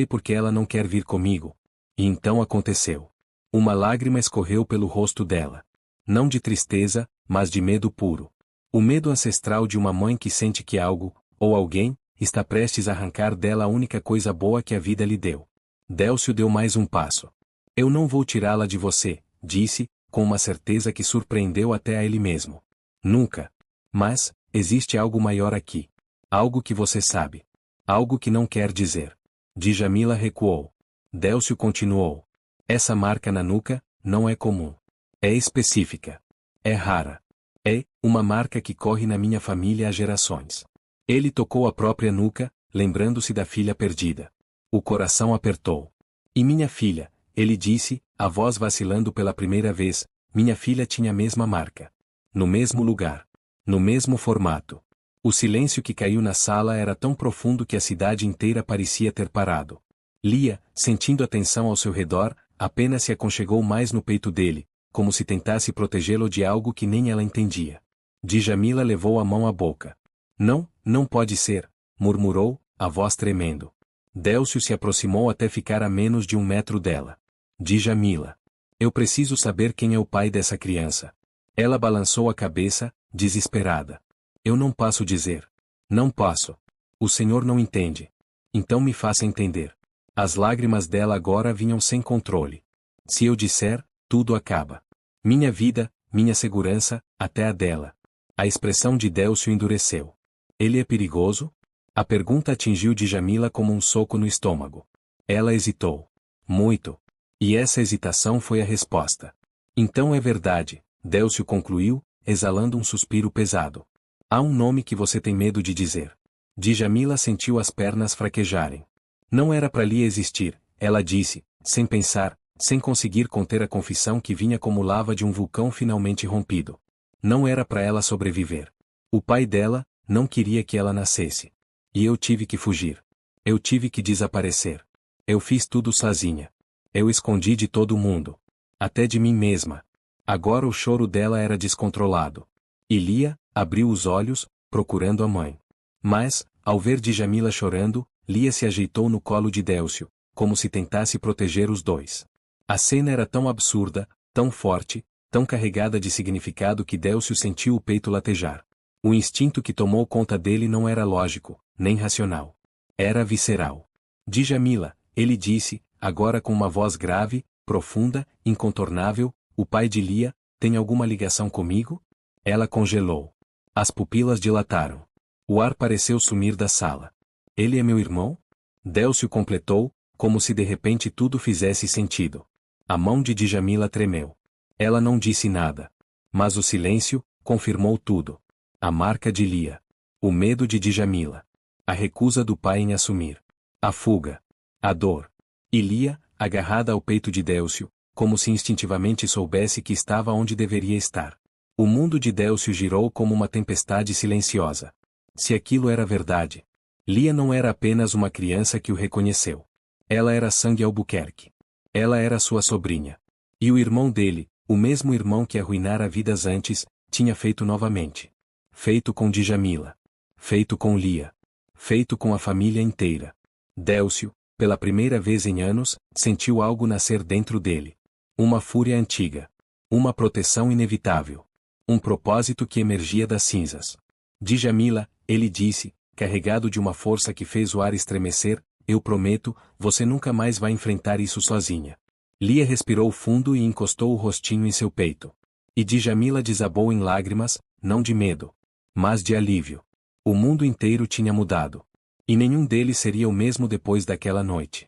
por que ela não quer vir comigo. E então aconteceu. Uma lágrima escorreu pelo rosto dela. Não de tristeza, mas de medo puro. O medo ancestral de uma mãe que sente que algo, ou alguém, está prestes a arrancar dela a única coisa boa que a vida lhe deu. Délcio deu mais um passo. Eu não vou tirá-la de você, disse, com uma certeza que surpreendeu até a ele mesmo. Nunca. Mas, existe algo maior aqui. Algo que você sabe. Algo que não quer dizer. Djamila recuou. Délcio continuou. Essa marca na nuca, não é comum. É específica. É rara. É uma marca que corre na minha família há gerações. Ele tocou a própria nuca, lembrando-se da filha perdida. O coração apertou. E minha filha, ele disse, a voz vacilando pela primeira vez, minha filha tinha a mesma marca. No mesmo lugar. No mesmo formato. O silêncio que caiu na sala era tão profundo que a cidade inteira parecia ter parado. Lia, sentindo a tensão ao seu redor, apenas se aconchegou mais no peito dele, como se tentasse protegê-lo de algo que nem ela entendia. Djamila levou a mão à boca. Não pode ser, murmurou, a voz tremendo. Délcio se aproximou até ficar a menos de 1 metro dela. Djamila. Eu preciso saber quem é o pai dessa criança. Ela balançou a cabeça, desesperada. Eu não posso dizer. Não posso. O senhor não entende. Então me faça entender. As lágrimas dela agora vinham sem controle. Se eu disser, tudo acaba. Minha vida, minha segurança, até a dela. A expressão de Délcio endureceu. Ele é perigoso? A pergunta atingiu Djamila como um soco no estômago. Ela hesitou. Muito. E essa hesitação foi a resposta. Então é verdade, Délcio concluiu, exalando um suspiro pesado. Há um nome que você tem medo de dizer. Djamila sentiu as pernas fraquejarem. Não era para Lia existir, ela disse, sem pensar, sem conseguir conter a confissão que vinha como lava de um vulcão finalmente rompido. Não era para ela sobreviver. O pai dela não queria que ela nascesse. E eu tive que fugir. Eu tive que desaparecer. Eu fiz tudo sozinha. Eu escondi de todo mundo. Até de mim mesma. Agora o choro dela era descontrolado. E Lia abriu os olhos, procurando a mãe. Mas, ao ver Djamila chorando, Lia se ajeitou no colo de Délcio, como se tentasse proteger os dois. A cena era tão absurda, tão forte, tão carregada de significado que Délcio sentiu o peito latejar. O instinto que tomou conta dele não era lógico, nem racional. Era visceral. Djamila, ele disse, agora com uma voz grave, profunda, incontornável, o pai de Lia, tem alguma ligação comigo? Ela congelou. As pupilas dilataram. O ar pareceu sumir da sala. Ele é meu irmão? Délcio completou, como se de repente tudo fizesse sentido. A mão de Djamila tremeu. Ela não disse nada. Mas o silêncio confirmou tudo. A marca de Lia. O medo de Djamila. A recusa do pai em assumir. A fuga. A dor. E Lia, agarrada ao peito de Délcio, como se instintivamente soubesse que estava onde deveria estar. O mundo de Délcio girou como uma tempestade silenciosa. Se aquilo era verdade. Lia não era apenas uma criança que o reconheceu. Ela era sangue Albuquerque. Ela era sua sobrinha. E o irmão dele, o mesmo irmão que arruinara vidas antes, tinha feito novamente. Feito com Djamila. Feito com Lia. Feito com a família inteira. Délcio, pela primeira vez em anos, sentiu algo nascer dentro dele. Uma fúria antiga. Uma proteção inevitável. Um propósito que emergia das cinzas. Djamila, ele disse, carregado de uma força que fez o ar estremecer, eu prometo, você nunca mais vai enfrentar isso sozinha. Lia respirou fundo e encostou o rostinho em seu peito. E Djamila desabou em lágrimas, não de medo, mas de alívio. O mundo inteiro tinha mudado. E nenhum deles seria o mesmo depois daquela noite.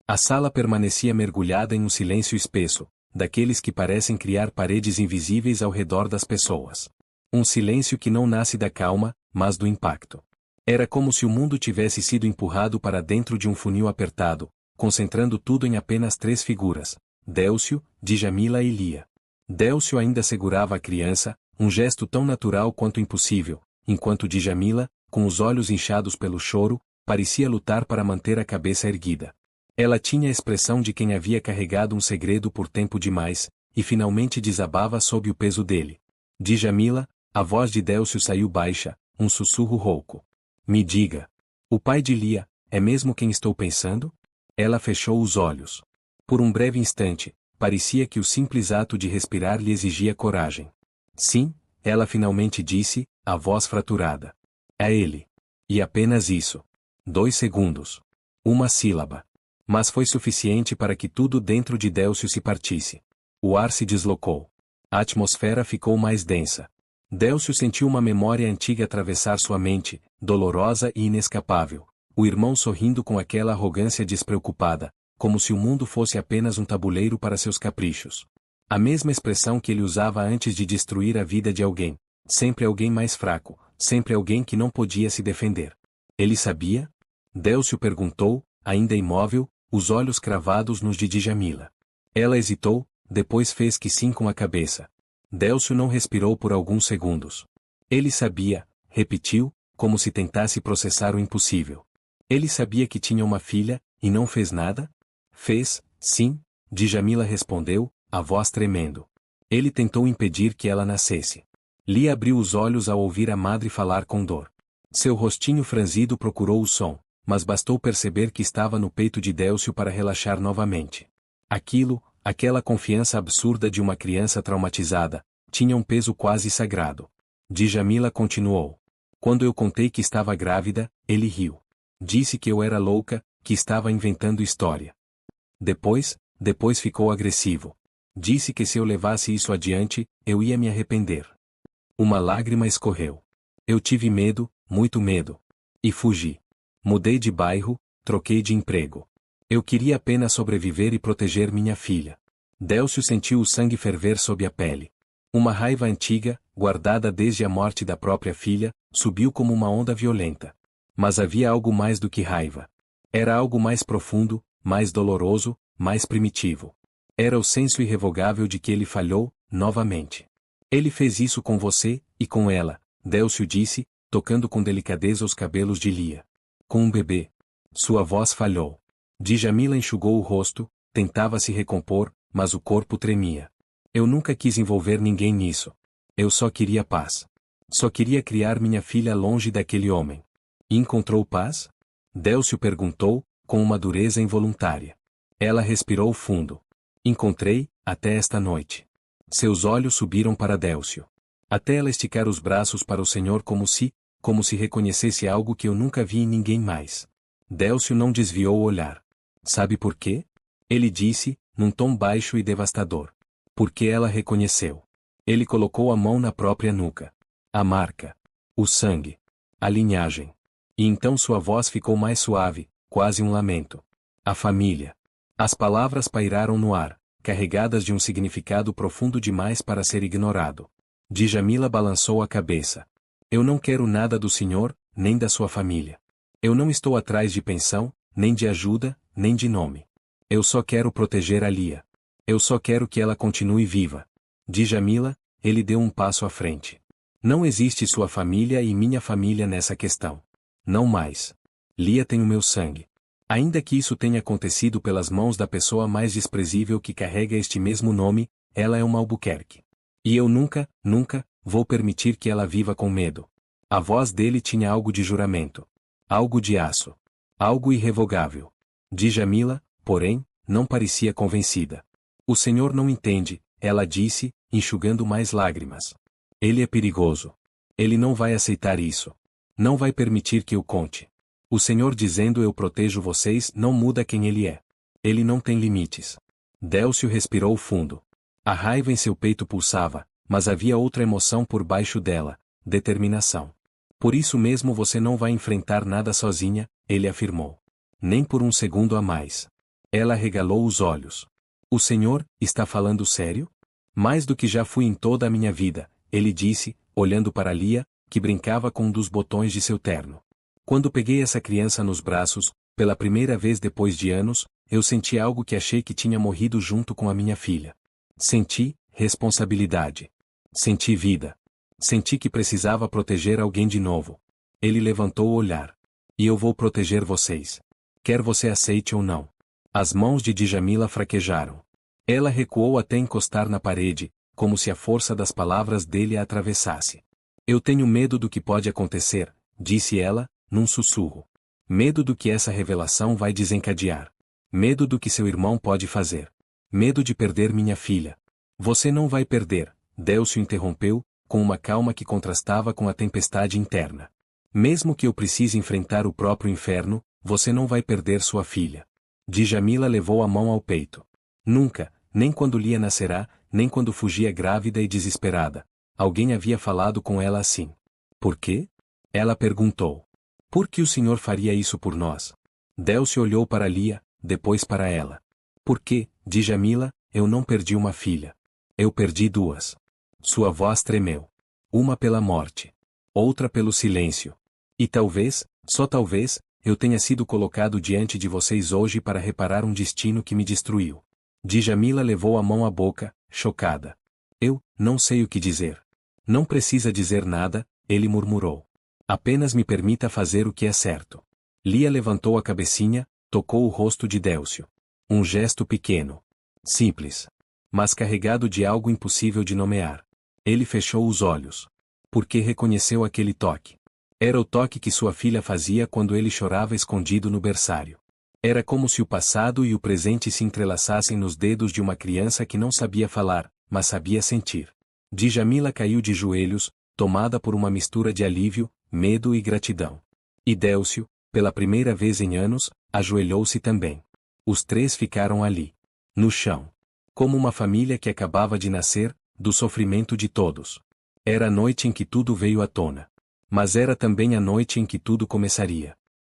A sala permanecia mergulhada em um silêncio espesso, daqueles que parecem criar paredes invisíveis ao redor das pessoas. Um silêncio que não nasce da calma, mas do impacto. Era como se o mundo tivesse sido empurrado para dentro de um funil apertado, concentrando tudo em apenas 3 figuras: Délcio, Djamila e Lia. Délcio ainda segurava a criança, um gesto tão natural quanto impossível, enquanto Djamila, com os olhos inchados pelo choro, parecia lutar para manter a cabeça erguida. Ela tinha a expressão de quem havia carregado um segredo por tempo demais, e finalmente desabava sob o peso dele. Djamila, a voz de Délcio saiu baixa, um sussurro rouco. Me diga. O pai de Lia, é mesmo quem estou pensando? Ela fechou os olhos. Por um breve instante, parecia que o simples ato de respirar lhe exigia coragem. Sim, ela finalmente disse, a voz fraturada. É ele. E apenas isso. 2 segundos. Uma sílaba. Mas foi suficiente para que tudo dentro de Délcio se partisse. O ar se deslocou. A atmosfera ficou mais densa. Délcio sentiu uma memória antiga atravessar sua mente, dolorosa e inescapável. O irmão sorrindo com aquela arrogância despreocupada, como se o mundo fosse apenas um tabuleiro para seus caprichos. A mesma expressão que ele usava antes de destruir a vida de alguém. Sempre alguém mais fraco, sempre alguém que não podia se defender. Ele sabia? Délcio perguntou, ainda imóvel, os olhos cravados nos de Djamila. Ela hesitou, depois fez que sim com a cabeça. Délcio não respirou por alguns segundos. Ele sabia, repetiu, como se tentasse processar o impossível. Ele sabia que tinha uma filha, e não fez nada? Fez, sim, Djamila respondeu, a voz tremendo. Ele tentou impedir que ela nascesse. Lia abriu os olhos ao ouvir a madre falar com dor. Seu rostinho franzido procurou o som, mas bastou perceber que estava no peito de Délcio para relaxar novamente. Aquela confiança absurda de uma criança traumatizada, tinha um peso quase sagrado. Djamila continuou. Quando eu contei que estava grávida, ele riu. Disse que eu era louca, que estava inventando história. Depois ficou agressivo. Disse que se eu levasse isso adiante, eu ia me arrepender. Uma lágrima escorreu. Eu tive medo, muito medo. E fugi. Mudei de bairro, troquei de emprego. Eu queria apenas sobreviver e proteger minha filha. Délcio sentiu o sangue ferver sob a pele. Uma raiva antiga, guardada desde a morte da própria filha, subiu como uma onda violenta. Mas havia algo mais do que raiva. Era algo mais profundo, mais doloroso, mais primitivo. Era o senso irrevogável de que ele falhou, novamente. Ele fez isso com você, e com ela, Délcio disse, tocando com delicadeza os cabelos de Lia. Com um bebê. Sua voz falhou. Djamila enxugou o rosto, tentava se recompor, mas o corpo tremia. Eu nunca quis envolver ninguém nisso. Eu só queria paz. Só queria criar minha filha longe daquele homem. E encontrou paz? Délcio perguntou, com uma dureza involuntária. Ela respirou fundo. Encontrei, até esta noite. Seus olhos subiram para Délcio. Até ela esticar os braços para o Senhor como se reconhecesse algo que eu nunca vi em ninguém mais. Délcio não desviou o olhar. Sabe por quê? Ele disse, num tom baixo e devastador. Porque ela reconheceu. Ele colocou a mão na própria nuca. A marca. O sangue. A linhagem. E então sua voz ficou mais suave, quase um lamento. A família. As palavras pairaram no ar, carregadas de um significado profundo demais para ser ignorado. Djamila balançou a cabeça. Eu não quero nada do senhor, nem da sua família. Eu não estou atrás de pensão, nem de ajuda, nem de nome. Eu só quero proteger a Lia. Eu só quero que ela continue viva. Djamila, ele deu um passo à frente. Não existe sua família e minha família nessa questão. Não mais. Lia tem o meu sangue. Ainda que isso tenha acontecido pelas mãos da pessoa mais desprezível que carrega este mesmo nome, ela é uma Albuquerque. E eu nunca, nunca, vou permitir que ela viva com medo. A voz dele tinha algo de juramento. Algo de aço. Algo irrevogável. Djamila, porém, não parecia convencida. O senhor não entende, ela disse, enxugando mais lágrimas. Ele é perigoso. Ele não vai aceitar isso. Não vai permitir que eu conte. O senhor dizendo eu protejo vocês não muda quem ele é. Ele não tem limites. Délcio respirou fundo. A raiva em seu peito pulsava, mas havia outra emoção por baixo dela, determinação. Por isso mesmo você não vai enfrentar nada sozinha, ele afirmou. Nem por um segundo a mais. Ela regalou os olhos. O senhor, está falando sério? Mais do que já fui em toda a minha vida, ele disse, olhando para Lia, que brincava com um dos botões de seu terno. Quando peguei essa criança nos braços, pela primeira vez depois de anos, eu senti algo que achei que tinha morrido junto com a minha filha. Senti responsabilidade. Senti vida. Senti que precisava proteger alguém de novo. Ele levantou o olhar. E eu vou proteger vocês. Quer você aceite ou não. As mãos de Djamila fraquejaram. Ela recuou até encostar na parede, como se a força das palavras dele a atravessasse. Eu tenho medo do que pode acontecer, disse ela, num sussurro. Medo do que essa revelação vai desencadear. Medo do que seu irmão pode fazer. Medo de perder minha filha. Você não vai perder, Délcio interrompeu, com uma calma que contrastava com a tempestade interna. Mesmo que eu precise enfrentar o próprio inferno, você não vai perder sua filha. Djamila levou a mão ao peito. Nunca, nem quando Lia nascerá, nem quando fugia grávida e desesperada, alguém havia falado com ela assim. Por quê? Ela perguntou. Por que o senhor faria isso por nós? Délcio olhou para Lia, depois para ela. Por que, Djamila, eu não perdi uma filha? Eu perdi duas. Sua voz tremeu. Uma pela morte. Outra pelo silêncio. E talvez, só talvez, eu tenha sido colocado diante de vocês hoje para reparar um destino que me destruiu. Djamila levou a mão à boca, chocada. Eu, não sei o que dizer. Não precisa dizer nada, ele murmurou. Apenas me permita fazer o que é certo. Lia levantou a cabecinha, tocou o rosto de Délcio. Um gesto pequeno. Simples. Mas carregado de algo impossível de nomear. Ele fechou os olhos. Porque reconheceu aquele toque. Era o toque que sua filha fazia quando ele chorava escondido no berçário. Era como se o passado e o presente se entrelaçassem nos dedos de uma criança que não sabia falar, mas sabia sentir. Djamila caiu de joelhos, tomada por uma mistura de alívio, medo e gratidão. E Délcio, pela primeira vez em anos, ajoelhou-se também. Os três ficaram ali. No chão. Como uma família que acabava de nascer, do sofrimento de todos. Era a noite em que tudo veio à tona. Mas era também a noite em que tudo começaria.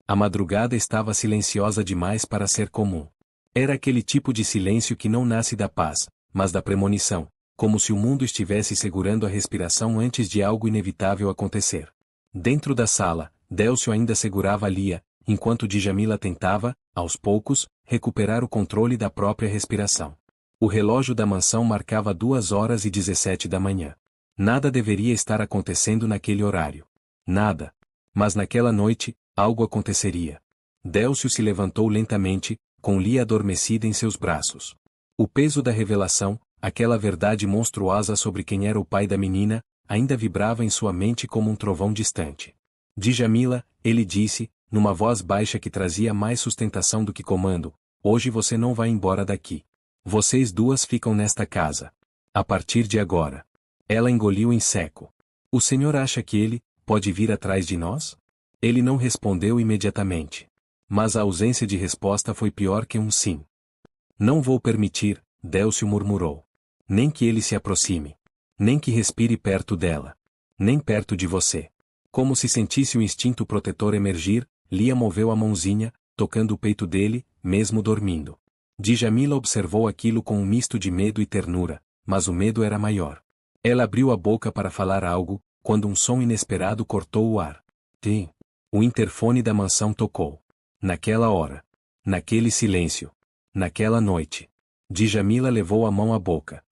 A madrugada estava silenciosa demais para ser comum. Era aquele tipo de silêncio que não nasce da paz, mas da premonição, como se o mundo estivesse segurando a respiração antes de algo inevitável acontecer. Dentro da sala, Délcio ainda segurava Lia, enquanto Djamila tentava, aos poucos, recuperar o controle da própria respiração. O relógio da mansão marcava 2h17 da manhã. Nada deveria estar acontecendo naquele horário. Nada. Mas naquela noite, algo aconteceria. Délcio se levantou lentamente, com Lia adormecida em seus braços. O peso da revelação, aquela verdade monstruosa sobre quem era o pai da menina, ainda vibrava em sua mente como um trovão distante. Djamila, ele disse, numa voz baixa que trazia mais sustentação do que comando, hoje você não vai embora daqui. Vocês duas ficam nesta casa. A partir de agora. Ela engoliu em seco. O senhor acha que ele pode vir atrás de nós? Ele não respondeu imediatamente. Mas a ausência de resposta foi pior que um sim. Não vou permitir, Délcio murmurou. Nem que ele se aproxime. Nem que respire perto dela. Nem perto de você. Como se sentisse o instinto protetor emergir, Lia moveu a mãozinha, tocando o peito dele, mesmo dormindo. Djamila observou aquilo com um misto de medo e ternura, mas o medo era maior. Ela abriu a boca para falar algo, quando um som inesperado cortou o ar. Tim. O interfone da mansão tocou. Naquela hora. Naquele silêncio. Naquela noite. Djamila levou a mão à boca.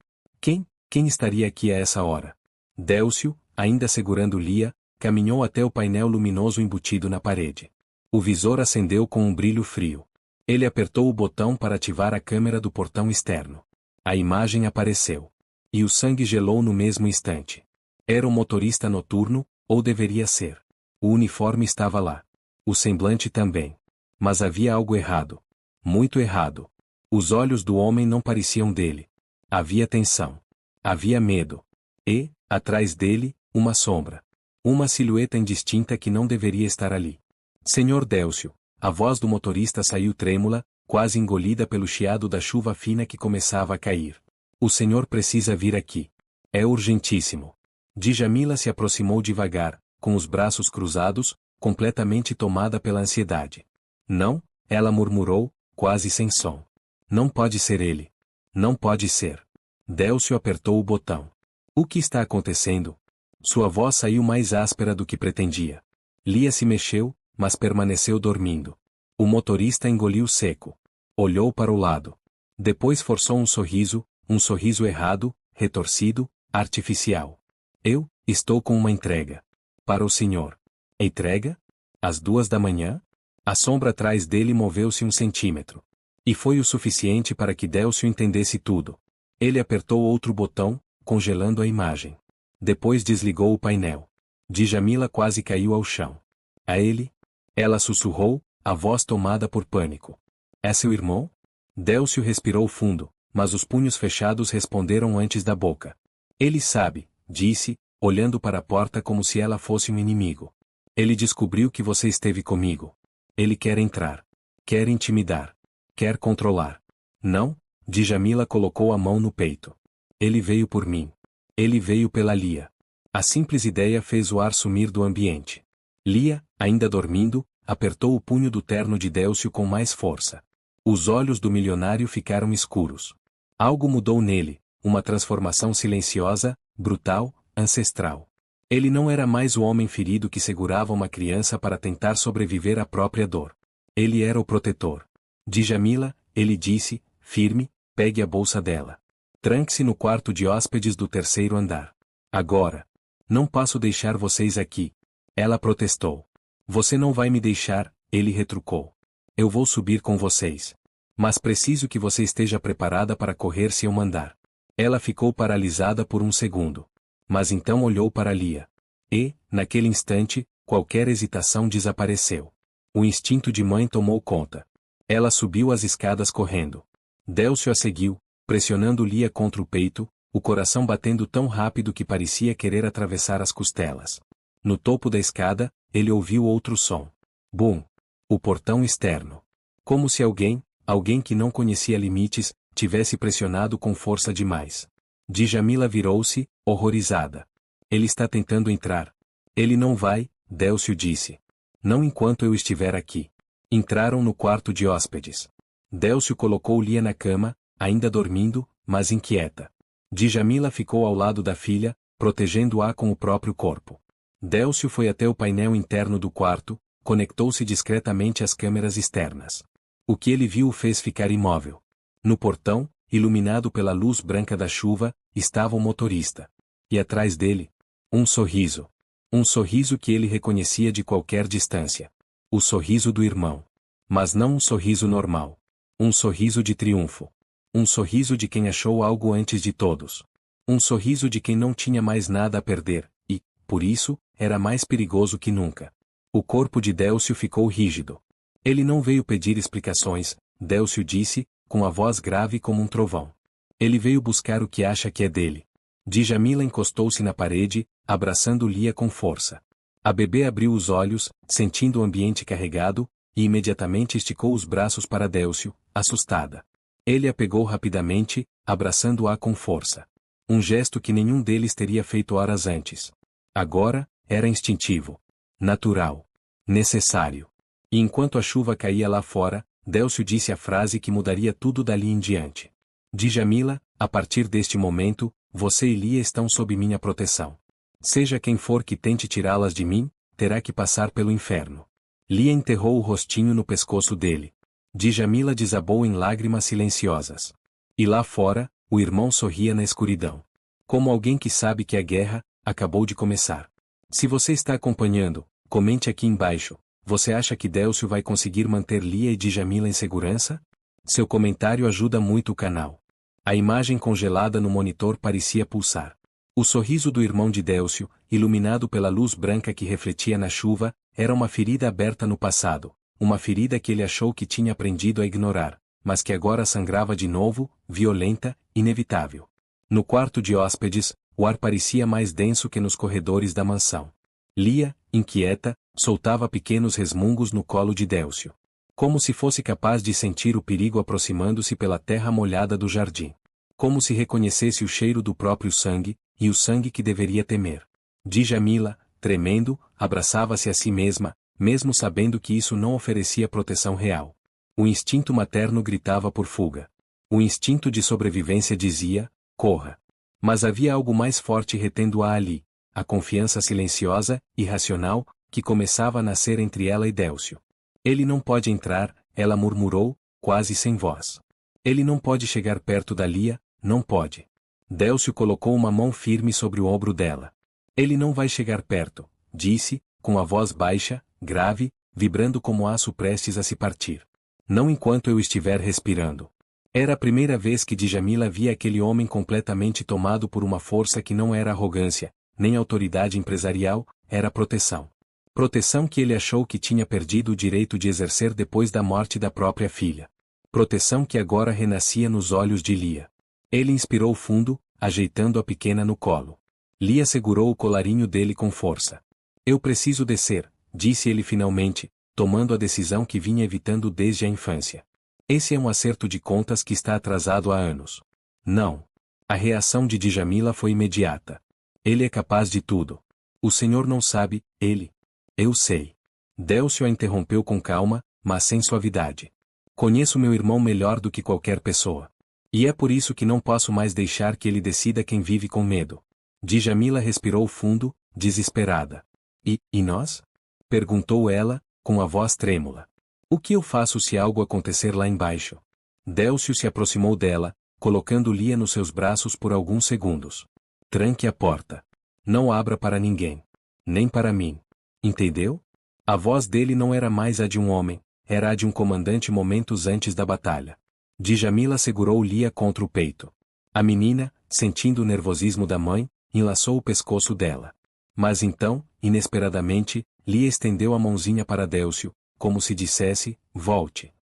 Quem estaria aqui a essa hora? Délcio, ainda segurando Lia, caminhou até o painel luminoso embutido na parede. O visor acendeu com um brilho frio. Ele apertou o botão para ativar a câmera do portão externo. A imagem apareceu. E o sangue gelou no mesmo instante. Era um motorista noturno, ou deveria ser. O uniforme estava lá. O semblante também. Mas havia algo errado. Muito errado. Os olhos do homem não pareciam dele. Havia tensão. Havia medo. E, atrás dele, uma sombra. Uma silhueta indistinta que não deveria estar ali. Senhor Délcio. A voz do motorista saiu trêmula, quase engolida pelo chiado da chuva fina que começava a cair. O senhor precisa vir aqui. É urgentíssimo. Djamila se aproximou devagar, com os braços cruzados, completamente tomada pela ansiedade. Não, ela murmurou, quase sem som. Não pode ser ele. Não pode ser. Délcio apertou o botão. O que está acontecendo? Sua voz saiu mais áspera do que pretendia. Lia se mexeu, mas permaneceu dormindo. O motorista engoliu seco. Olhou para o lado. Depois forçou um sorriso errado, retorcido, artificial. Eu estou com uma entrega. Para o senhor. Entrega? Às 2h? A sombra atrás dele moveu-se 1 centímetro. E foi o suficiente para que Délcio entendesse tudo. Ele apertou outro botão, congelando a imagem. Depois desligou o painel. Djamila quase caiu ao chão. A ele? Ela sussurrou, a voz tomada por pânico. É seu irmão? Délcio respirou fundo, mas os punhos fechados responderam antes da boca. Ele sabe, disse, olhando para a porta como se ela fosse um inimigo. Ele descobriu que você esteve comigo. Ele quer entrar. Quer intimidar. Quer controlar. Não? Djamila colocou a mão no peito. Ele veio por mim. Ele veio pela Lia. A simples ideia fez o ar sumir do ambiente. Lia, ainda dormindo, apertou o punho do terno de Délcio com mais força. Os olhos do milionário ficaram escuros. Algo mudou nele, uma transformação silenciosa, brutal, ancestral. Ele não era mais o homem ferido que segurava uma criança para tentar sobreviver à própria dor. Ele era o protetor. Djamila, ele disse, firme, pegue a bolsa dela. Tranque-se no quarto de hóspedes do 3º andar. Agora. Não posso deixar vocês aqui. Ela protestou. Você não vai me deixar, ele retrucou. Eu vou subir com vocês. Mas preciso que você esteja preparada para correr se eu mandar. Ela ficou paralisada por 1 segundo. Mas então olhou para Lia. E, naquele instante, qualquer hesitação desapareceu. O instinto de mãe tomou conta. Ela subiu as escadas correndo. Délcio a seguiu, pressionando Lia contra o peito, o coração batendo tão rápido que parecia querer atravessar as costelas. No topo da escada, ele ouviu outro som. Bum! O portão externo. Como se alguém que não conhecia limites, tivesse pressionado com força demais. Djamila virou-se, horrorizada. Ele está tentando entrar. Ele não vai, Délcio disse. Não enquanto eu estiver aqui. Entraram no quarto de hóspedes. Délcio colocou Lia na cama, ainda dormindo, mas inquieta. Djamila ficou ao lado da filha, protegendo-a com o próprio corpo. Délcio foi até o painel interno do quarto, conectou-se discretamente às câmeras externas. O que ele viu o fez ficar imóvel. No portão, iluminado pela luz branca da chuva, estava o motorista. E atrás dele, um sorriso. Um sorriso que ele reconhecia de qualquer distância. O sorriso do irmão. Mas não um sorriso normal. Um sorriso de triunfo. Um sorriso de quem achou algo antes de todos. Um sorriso de quem não tinha mais nada a perder, e, por isso, era mais perigoso que nunca. O corpo de Délcio ficou rígido. Ele não veio pedir explicações, Délcio disse, com a voz grave como um trovão. Ele veio buscar o que acha que é dele. Djamila encostou-se na parede, abraçando Lia com força. A bebê abriu os olhos, sentindo o ambiente carregado, e imediatamente esticou os braços para Délcio, assustada. Ele a pegou rapidamente, abraçando-a com força. Um gesto que nenhum deles teria feito horas antes. Agora, era instintivo. Natural. Necessário. E enquanto a chuva caía lá fora, Délcio disse a frase que mudaria tudo dali em diante. Djamila, a partir deste momento, você e Lia estão sob minha proteção. Seja quem for que tente tirá-las de mim, terá que passar pelo inferno. Lia enterrou o rostinho no pescoço dele. Djamila desabou em lágrimas silenciosas. E lá fora, o irmão sorria na escuridão. Como alguém que sabe que a guerra acabou de começar. Se você está acompanhando, comente aqui embaixo. Você acha que Délcio vai conseguir manter Lia e Djamila em segurança? Seu comentário ajuda muito o canal. A imagem congelada no monitor parecia pulsar. O sorriso do irmão de Délcio, iluminado pela luz branca que refletia na chuva, era uma ferida aberta no passado, uma ferida que ele achou que tinha aprendido a ignorar, mas que agora sangrava de novo, violenta, inevitável. No quarto de hóspedes, o ar parecia mais denso que nos corredores da mansão. Lia, inquieta, soltava pequenos resmungos no colo de Délcio. Como se fosse capaz de sentir o perigo aproximando-se pela terra molhada do jardim. Como se reconhecesse o cheiro do próprio sangue, e o sangue que deveria temer. Djamila, tremendo, abraçava-se a si mesma, mesmo sabendo que isso não oferecia proteção real. O instinto materno gritava por fuga. O instinto de sobrevivência dizia, corra. Mas havia algo mais forte retendo-a ali, a confiança silenciosa, irracional, que começava a nascer entre ela e Délcio. Ele não pode entrar, ela murmurou, quase sem voz. Ele não pode chegar perto da Lia, não pode. Délcio colocou uma mão firme sobre o ombro dela. Ele não vai chegar perto, disse, com a voz baixa, grave, vibrando como aço prestes a se partir. Não enquanto eu estiver respirando. Era a primeira vez que Djamila via aquele homem completamente tomado por uma força que não era arrogância, nem autoridade empresarial, era proteção. Proteção que ele achou que tinha perdido o direito de exercer depois da morte da própria filha. Proteção que agora renascia nos olhos de Lia. Ele inspirou fundo, ajeitando a pequena no colo. Lia segurou o colarinho dele com força. Eu preciso descer, disse ele finalmente, tomando a decisão que vinha evitando desde a infância. Esse é um acerto de contas que está atrasado há anos. Não. A reação de Djamila foi imediata. Ele é capaz de tudo. O senhor não sabe, ele. Eu sei. Délcio a interrompeu com calma, mas sem suavidade. Conheço meu irmão melhor do que qualquer pessoa. E é por isso que não posso mais deixar que ele decida quem vive com medo. Djamila respirou fundo, desesperada. E nós? Perguntou ela, com a voz trêmula. O que eu faço se algo acontecer lá embaixo? Délcio se aproximou dela, colocando Lia nos seus braços por alguns segundos. Tranque a porta. Não abra para ninguém. Nem para mim. Entendeu? A voz dele não era mais a de um homem, era a de um comandante momentos antes da batalha. Djamila segurou Lia contra o peito. A menina, sentindo o nervosismo da mãe, enlaçou o pescoço dela. Mas então, inesperadamente, Lia estendeu a mãozinha para Délcio, como se dissesse, volte.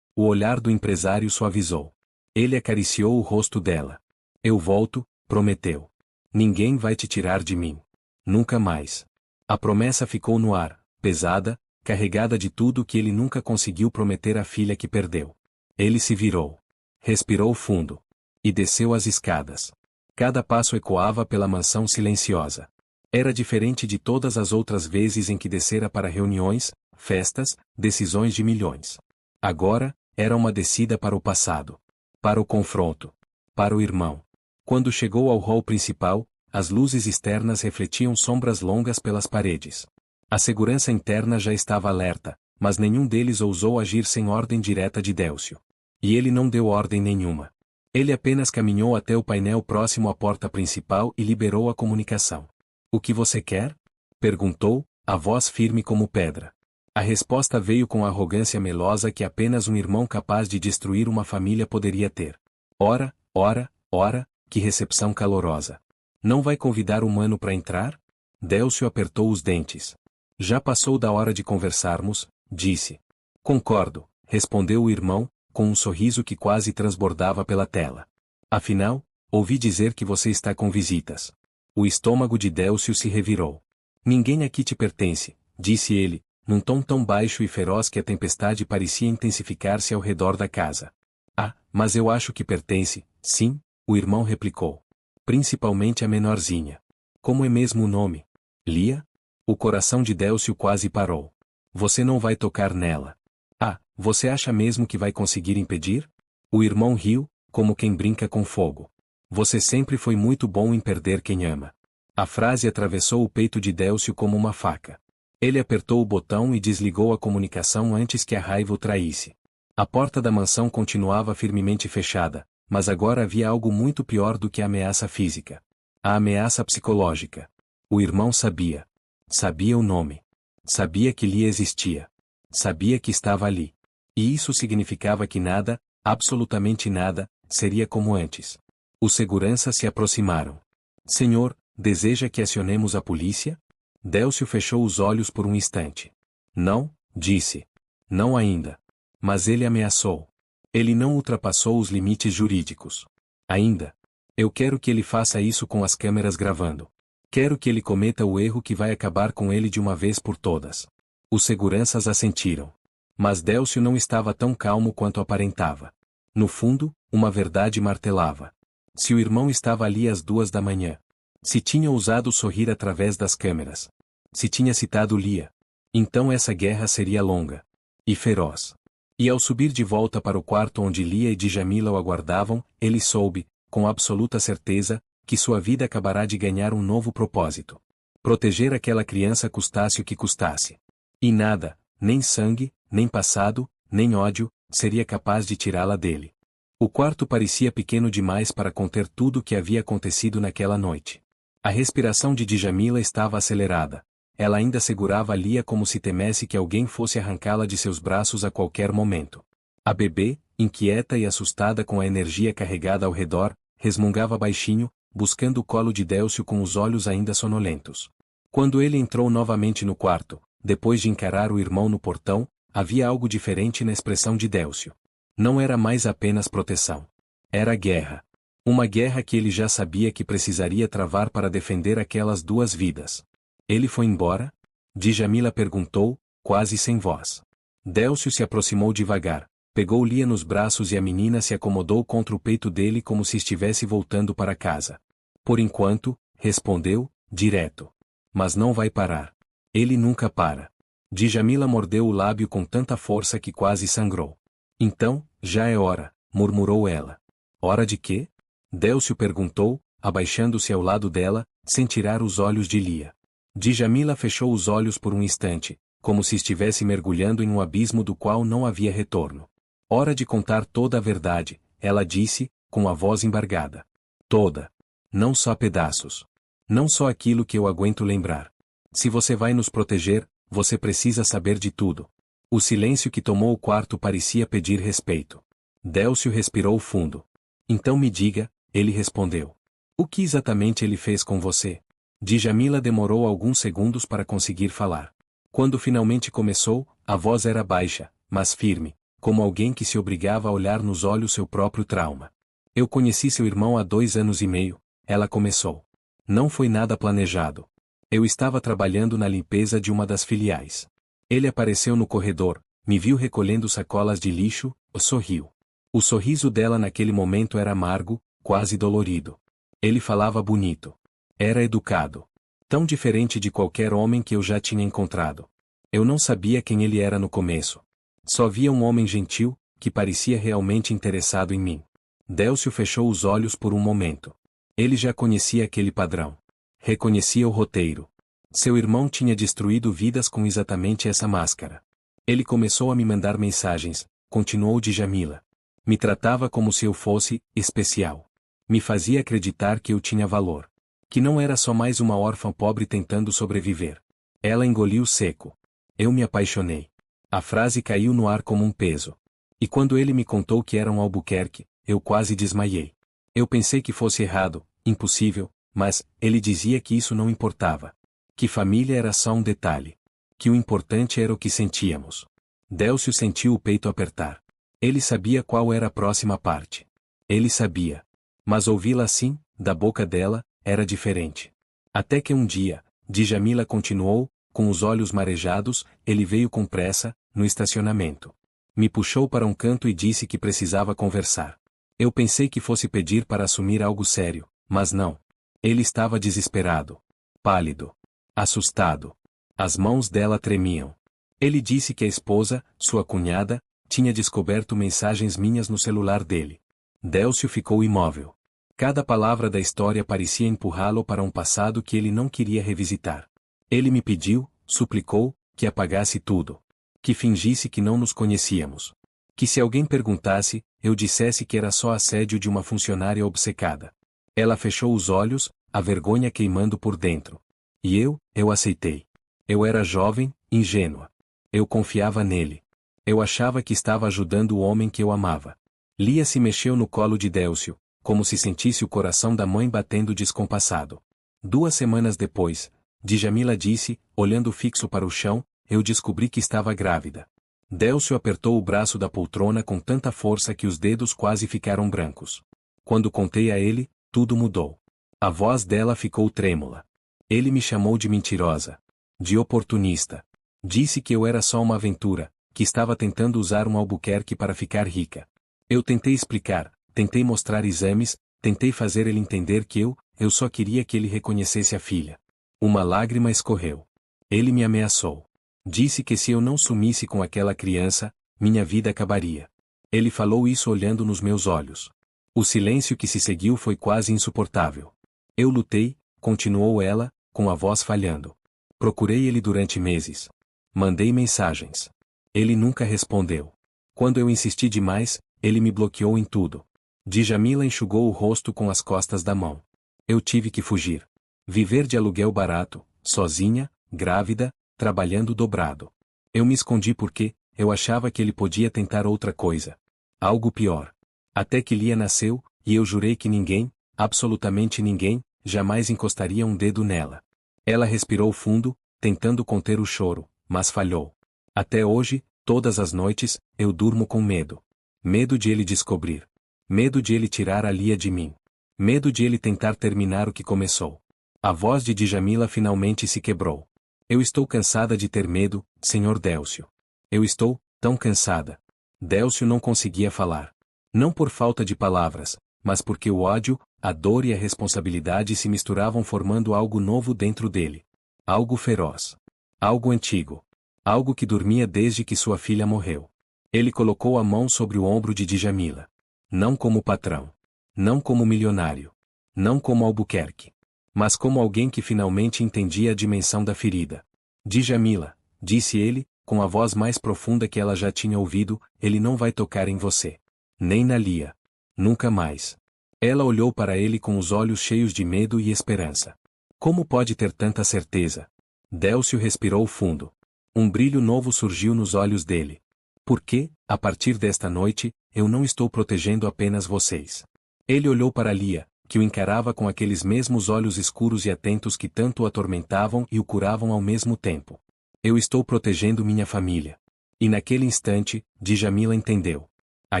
O olhar do empresário suavizou. Ele acariciou o rosto dela. Eu volto, prometeu. Ninguém vai te tirar de mim. Nunca mais. A promessa ficou no ar, pesada, carregada de tudo que ele nunca conseguiu prometer à filha que perdeu. Ele se virou. Respirou fundo. E desceu as escadas. Cada passo ecoava pela mansão silenciosa. Era diferente de todas as outras vezes em que descera para reuniões, festas, decisões de milhões. Agora, era uma descida para o passado. Para o confronto. Para o irmão. Quando chegou ao hall principal, as luzes externas refletiam sombras longas pelas paredes. A segurança interna já estava alerta, mas nenhum deles ousou agir sem ordem direta de Délcio. E ele não deu ordem nenhuma. Ele apenas caminhou até o painel próximo à porta principal e liberou a comunicação. "O que você quer?" perguntou, a voz firme como pedra. A resposta veio com a arrogância melosa que apenas um irmão capaz de destruir uma família poderia ter. "Ora, ora, ora, que recepção calorosa. Não vai convidar o mano para entrar?" Délcio apertou os dentes. "Já passou da hora de conversarmos", disse. "Concordo", respondeu o irmão, com um sorriso que quase transbordava pela tela. "Afinal, ouvi dizer que você está com visitas." O estômago de Délcio se revirou. "Ninguém aqui te pertence", disse ele, num tom tão baixo e feroz que a tempestade parecia intensificar-se ao redor da casa. "Ah, mas eu acho que pertence, sim", o irmão replicou. "Principalmente a menorzinha." "Como é mesmo o nome?" "Lia?" O coração de Délcio quase parou. "Você não vai tocar nela." "Ah, você acha mesmo que vai conseguir impedir?" O irmão riu, como quem brinca com fogo. "Você sempre foi muito bom em perder quem ama." A frase atravessou o peito de Délcio como uma faca. Ele apertou o botão e desligou a comunicação antes que a raiva o traísse. A porta da mansão continuava firmemente fechada, mas agora havia algo muito pior do que a ameaça física. A ameaça psicológica. O irmão sabia. Sabia o nome. Sabia que Lia existia. Sabia que estava ali. E isso significava que nada, absolutamente nada, seria como antes. Os seguranças se aproximaram. "Senhor, deseja que acionemos a polícia?" Délcio fechou os olhos por um instante. "Não", disse. "Não ainda." Mas ele ameaçou. Ele não ultrapassou os limites jurídicos. "Ainda. Eu quero que ele faça isso com as câmeras gravando. Quero que ele cometa o erro que vai acabar com ele de uma vez por todas." Os seguranças assentiram. Mas Délcio não estava tão calmo quanto aparentava. No fundo, uma verdade martelava. Se o irmão estava ali às 2 da manhã. Se tinha ousado sorrir através das câmeras. Se tinha citado Lia. Então essa guerra seria longa. E feroz. E ao subir de volta para o quarto onde Lia e Djamila o aguardavam, ele soube, com absoluta certeza, que sua vida acabará de ganhar um novo propósito. Proteger aquela criança custasse o que custasse. E nada, nem sangue, nem passado, nem ódio, seria capaz de tirá-la dele. O quarto parecia pequeno demais para conter tudo o que havia acontecido naquela noite. A respiração de Djamila estava acelerada. Ela ainda segurava Lia como se temesse que alguém fosse arrancá-la de seus braços a qualquer momento. A bebê, inquieta e assustada com a energia carregada ao redor, resmungava baixinho, buscando o colo de Délcio com os olhos ainda sonolentos. Quando ele entrou novamente no quarto, depois de encarar o irmão no portão, havia algo diferente na expressão de Délcio. Não era mais apenas proteção. Era guerra. Uma guerra que ele já sabia que precisaria travar para defender aquelas 2 vidas. "Ele foi embora?" Djamila perguntou, quase sem voz. Délcio se aproximou devagar, pegou Lia nos braços e a menina se acomodou contra o peito dele como se estivesse voltando para casa. "Por enquanto", respondeu, direto. "Mas não vai parar. Ele nunca para." Djamila mordeu o lábio com tanta força que quase sangrou. "Então, já é hora", murmurou ela. "Hora de quê?" Délcio perguntou, abaixando-se ao lado dela, sem tirar os olhos de Lia. Djamila fechou os olhos por um instante, como se estivesse mergulhando em um abismo do qual não havia retorno. "Hora de contar toda a verdade", ela disse, com a voz embargada. "Toda. Não só pedaços. Não só aquilo que eu aguento lembrar. Se você vai nos proteger, você precisa saber de tudo." O silêncio que tomou o quarto parecia pedir respeito. Délcio respirou fundo. "Então me diga", ele respondeu. "O que exatamente ele fez com você?" Djamila demorou alguns segundos para conseguir falar. Quando finalmente começou, a voz era baixa, mas firme, como alguém que se obrigava a olhar nos olhos seu próprio trauma. "Eu conheci seu irmão há 2 anos e meio", ela começou. "Não foi nada planejado. Eu estava trabalhando na limpeza de uma das filiais. Ele apareceu no corredor, me viu recolhendo sacolas de lixo, sorriu. O sorriso dela naquele momento era amargo, quase dolorido. Ele falava bonito. Era educado. Tão diferente de qualquer homem que eu já tinha encontrado. Eu não sabia quem ele era no começo. Só via um homem gentil, que parecia realmente interessado em mim. Délcio fechou os olhos por um momento. Ele já conhecia aquele padrão. Reconhecia o roteiro. Seu irmão tinha destruído vidas com exatamente essa máscara. Ele começou a me mandar mensagens, continuou Djamila. Me tratava como se eu fosse especial. Me fazia acreditar que eu tinha valor. Que não era só mais uma órfã pobre tentando sobreviver. Ela engoliu seco. Eu me apaixonei. A frase caiu no ar como um peso. E quando ele me contou que era um Albuquerque, eu quase desmaiei. Eu pensei que fosse errado, impossível, mas ele dizia que isso não importava. Que família era só um detalhe. Que o importante era o que sentíamos. Délcio sentiu o peito apertar. Ele sabia qual era a próxima parte. Ele sabia. Mas ouvi-la assim, da boca dela, era diferente. Até que um dia, Djamila continuou, com os olhos marejados, ele veio com pressa, no estacionamento. Me puxou para um canto e disse que precisava conversar. Eu pensei que fosse pedir para assumir algo sério, mas não. Ele estava desesperado. Pálido. Assustado. As mãos dela tremiam. Ele disse que a esposa, sua cunhada, tinha descoberto mensagens minhas no celular dele. Délcio ficou imóvel. Cada palavra da história parecia empurrá-lo para um passado que ele não queria revisitar. Ele me pediu, suplicou, que apagasse tudo. Que fingisse que não nos conhecíamos. Que se alguém perguntasse, eu dissesse que era só assédio de uma funcionária obcecada. Ela fechou os olhos, a vergonha queimando por dentro. E eu aceitei. Eu era jovem, ingênua. Eu confiava nele. Eu achava que estava ajudando o homem que eu amava. Lia se mexeu no colo de Délcio, como se sentisse o coração da mãe batendo descompassado. 2 semanas depois, Djamila disse, olhando fixo para o chão, eu descobri que estava grávida. Délcio apertou o braço da poltrona com tanta força que os dedos quase ficaram brancos. Quando contei a ele, tudo mudou. A voz dela ficou trêmula. Ele me chamou de mentirosa. De oportunista. Disse que eu era só uma aventura, que estava tentando usar um Albuquerque para ficar rica. Eu tentei explicar, tentei mostrar exames, tentei fazer ele entender que eu só queria que ele reconhecesse a filha. Uma lágrima escorreu. Ele me ameaçou. Disse que se eu não sumisse com aquela criança, minha vida acabaria. Ele falou isso olhando nos meus olhos. O silêncio que se seguiu foi quase insuportável. Eu lutei, continuou ela, com a voz falhando. Procurei ele durante meses. Mandei mensagens. Ele nunca respondeu. Quando eu insisti demais, ele me bloqueou em tudo. Djamila enxugou o rosto com as costas da mão. Eu tive que fugir. Viver de aluguel barato, sozinha, grávida, trabalhando dobrado. Eu me escondi porque eu achava que ele podia tentar outra coisa. Algo pior. Até que Lia nasceu, e eu jurei que ninguém, absolutamente ninguém, jamais encostaria um dedo nela. Ela respirou fundo, tentando conter o choro, mas falhou. Até hoje, todas as noites, eu durmo com medo. Medo de ele descobrir. Medo de ele tirar a Lia de mim. Medo de ele tentar terminar o que começou. A voz de Djamila finalmente se quebrou. Eu estou cansada de ter medo, Sr. Délcio. Eu estou, tão cansada. Délcio não conseguia falar. Não por falta de palavras, mas porque o ódio, a dor e a responsabilidade se misturavam formando algo novo dentro dele. Algo feroz. Algo antigo. Algo que dormia desde que sua filha morreu. Ele colocou a mão sobre o ombro de Djamila. Não como patrão. Não como milionário. Não como Albuquerque. Mas como alguém que finalmente entendia a dimensão da ferida. Djamila, disse ele, com a voz mais profunda que ela já tinha ouvido, ele não vai tocar em você. Nem na Lia. Nunca mais. Ela olhou para ele com os olhos cheios de medo e esperança. Como pode ter tanta certeza? Délcio respirou fundo. Um brilho novo surgiu nos olhos dele. Porque, a partir desta noite, eu não estou protegendo apenas vocês. Ele olhou para Lia, que o encarava com aqueles mesmos olhos escuros e atentos que tanto o atormentavam e o curavam ao mesmo tempo. Eu estou protegendo minha família. E naquele instante, Djamila entendeu. A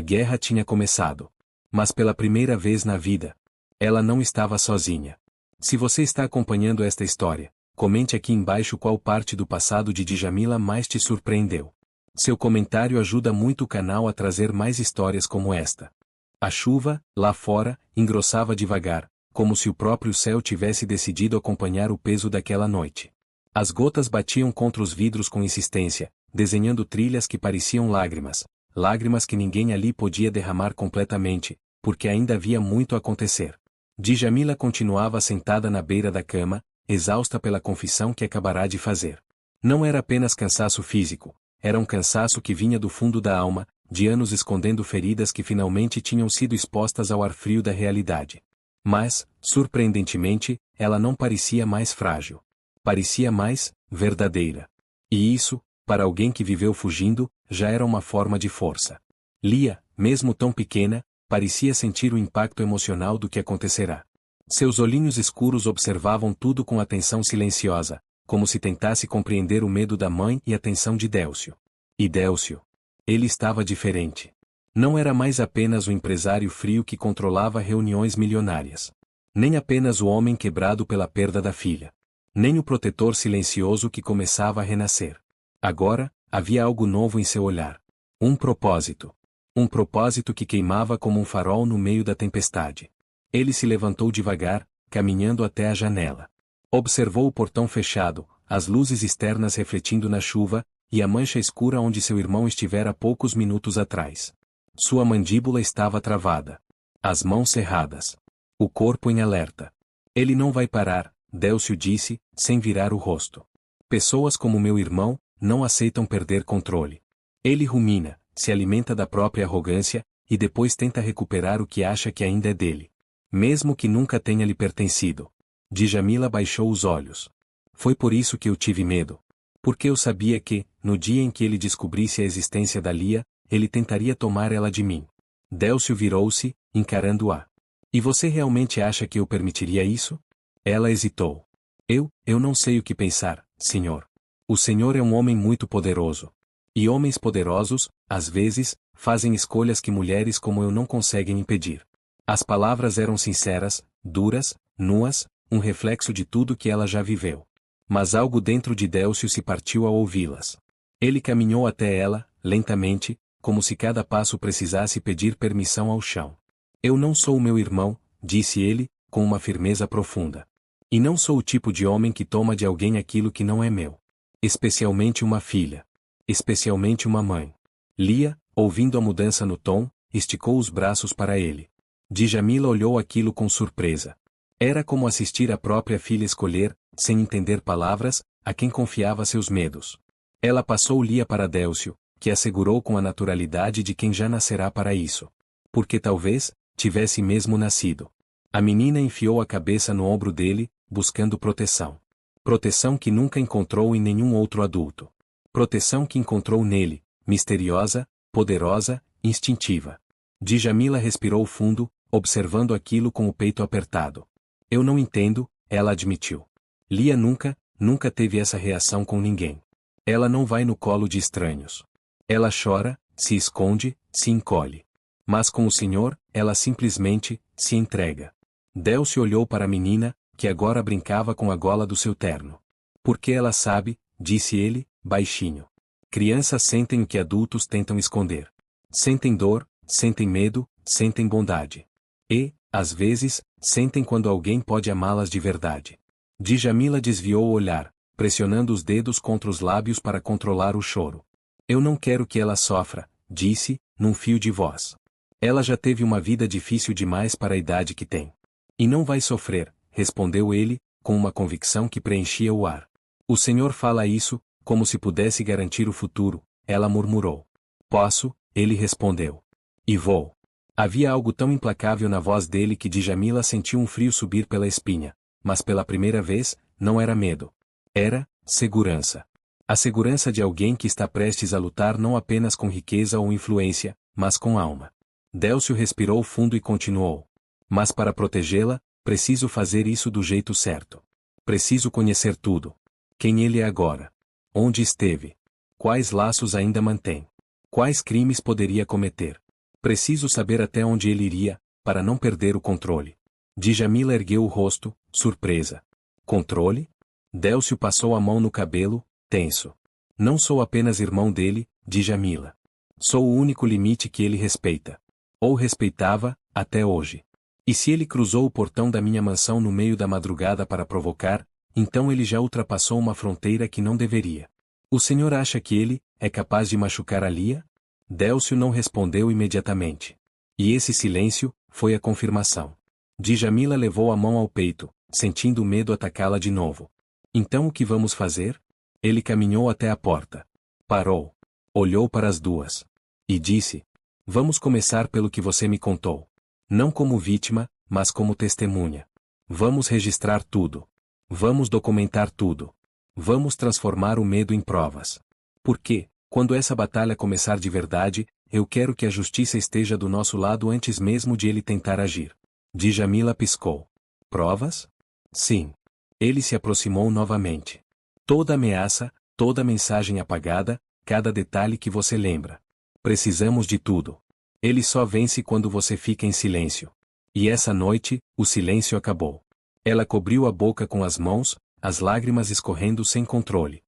guerra tinha começado. Mas pela primeira vez na vida, ela não estava sozinha. Se você está acompanhando esta história, comente aqui embaixo qual parte do passado de Djamila mais te surpreendeu. Seu comentário ajuda muito o canal a trazer mais histórias como esta. A chuva, lá fora, engrossava devagar, como se o próprio céu tivesse decidido acompanhar o peso daquela noite. As gotas batiam contra os vidros com insistência, desenhando trilhas que pareciam lágrimas, lágrimas que ninguém ali podia derramar completamente, porque ainda havia muito a acontecer. Djamila continuava sentada na beira da cama, exausta pela confissão que acabará de fazer. Não era apenas cansaço físico, era um cansaço que vinha do fundo da alma, de anos escondendo feridas que finalmente tinham sido expostas ao ar frio da realidade. Mas, surpreendentemente, ela não parecia mais frágil. Parecia mais verdadeira. E isso, para alguém que viveu fugindo, já era uma forma de força. Lia, mesmo tão pequena, parecia sentir o impacto emocional do que acontecerá. Seus olhinhos escuros observavam tudo com atenção silenciosa, como se tentasse compreender o medo da mãe e a tensão de Délcio. E Délcio? Ele estava diferente. Não era mais apenas o empresário frio que controlava reuniões milionárias. Nem apenas o homem quebrado pela perda da filha. Nem o protetor silencioso que começava a renascer. Agora, havia algo novo em seu olhar. Um propósito. Um propósito que queimava como um farol no meio da tempestade. Ele se levantou devagar, caminhando até a janela. Observou o portão fechado, as luzes externas refletindo na chuva, e a mancha escura onde seu irmão estivera poucos minutos atrás. Sua mandíbula estava travada. As mãos cerradas. O corpo em alerta. Ele não vai parar, Délcio disse, sem virar o rosto. Pessoas como meu irmão, não aceitam perder controle. Ele rumina, se alimenta da própria arrogância, e depois tenta recuperar o que acha que ainda é dele. Mesmo que nunca tenha lhe pertencido. Djamila baixou os olhos. Foi por isso que eu tive medo. Porque eu sabia que, no dia em que ele descobrisse a existência da Lia, ele tentaria tomar ela de mim. Délcio virou-se, encarando-a. E você realmente acha que eu permitiria isso? Ela hesitou. Eu não sei o que pensar, senhor. O senhor é um homem muito poderoso. E homens poderosos, às vezes, fazem escolhas que mulheres como eu não conseguem impedir. As palavras eram sinceras, duras, nuas, um reflexo de tudo que ela já viveu. Mas algo dentro de Délcio se partiu ao ouvi-las. Ele caminhou até ela, lentamente, como se cada passo precisasse pedir permissão ao chão. Eu não sou o meu irmão, disse ele, com uma firmeza profunda. E não sou o tipo de homem que toma de alguém aquilo que não é meu. Especialmente uma filha. Especialmente uma mãe. Lia, ouvindo a mudança no tom, esticou os braços para ele. Djamila olhou aquilo com surpresa. Era como assistir a própria filha escolher, sem entender palavras, a quem confiava seus medos. Ela passou Lia para Délcio, que assegurou com a naturalidade de quem já nascerá para isso. Porque talvez, tivesse mesmo nascido. A menina enfiou a cabeça no ombro dele, buscando proteção. Proteção que nunca encontrou em nenhum outro adulto. Proteção que encontrou nele, misteriosa, poderosa, instintiva. Djamila respirou fundo, observando aquilo com o peito apertado. Eu não entendo, ela admitiu. Lia nunca teve essa reação com ninguém. Ela não vai no colo de estranhos. Ela chora, se esconde, se encolhe. Mas com o senhor, ela simplesmente se entrega. Délcio olhou para a menina, que agora brincava com a gola do seu terno. Porque ela sabe, disse ele, baixinho. Crianças sentem o que adultos tentam esconder. Sentem dor, sentem medo, sentem bondade. E, às vezes, sentem quando alguém pode amá-las de verdade. Djamila desviou o olhar, pressionando os dedos contra os lábios para controlar o choro. Eu não quero que ela sofra, disse, num fio de voz. Ela já teve uma vida difícil demais para a idade que tem. E não vai sofrer, respondeu ele, com uma convicção que preenchia o ar. O senhor fala isso, como se pudesse garantir o futuro, ela murmurou. Posso, ele respondeu. E vou. Havia algo tão implacável na voz dele que Djamila sentiu um frio subir pela espinha, mas pela primeira vez, não era medo. Era segurança. A segurança de alguém que está prestes a lutar não apenas com riqueza ou influência, mas com alma. Délcio respirou fundo e continuou. Mas para protegê-la, preciso fazer isso do jeito certo. Preciso conhecer tudo. Quem ele é agora. Onde esteve. Quais laços ainda mantém. Quais crimes poderia cometer. Preciso saber até onde ele iria, para não perder o controle. Djamila ergueu o rosto, surpresa. Controle? Délcio passou a mão no cabelo, tenso. Não sou apenas irmão dele, Djamila. Sou o único limite que ele respeita. Ou respeitava, até hoje. E se ele cruzou o portão da minha mansão no meio da madrugada para provocar, Então ele já ultrapassou uma fronteira que não deveria. O senhor acha que ele é capaz de machucar a Lia? Délcio não respondeu imediatamente. E esse silêncio foi a confirmação. Djamila levou a mão ao peito, sentindo medo atacá-la de novo. Então o que vamos fazer? Ele caminhou até a porta. Parou. Olhou para as duas. E disse: Vamos começar pelo que você me contou. Não como vítima, mas como testemunha. Vamos registrar tudo. Vamos documentar tudo. Vamos transformar o medo em provas. Porque, quando essa batalha começar de verdade, eu quero que a justiça esteja do nosso lado antes mesmo de ele tentar agir. Djamila piscou. Provas? Sim. Ele se aproximou novamente. Toda ameaça, toda mensagem apagada, cada detalhe que você lembra. Precisamos de tudo. Ele só vence quando você fica em silêncio. E essa noite, o silêncio acabou. Ela cobriu a boca com as mãos, as lágrimas escorrendo sem controle.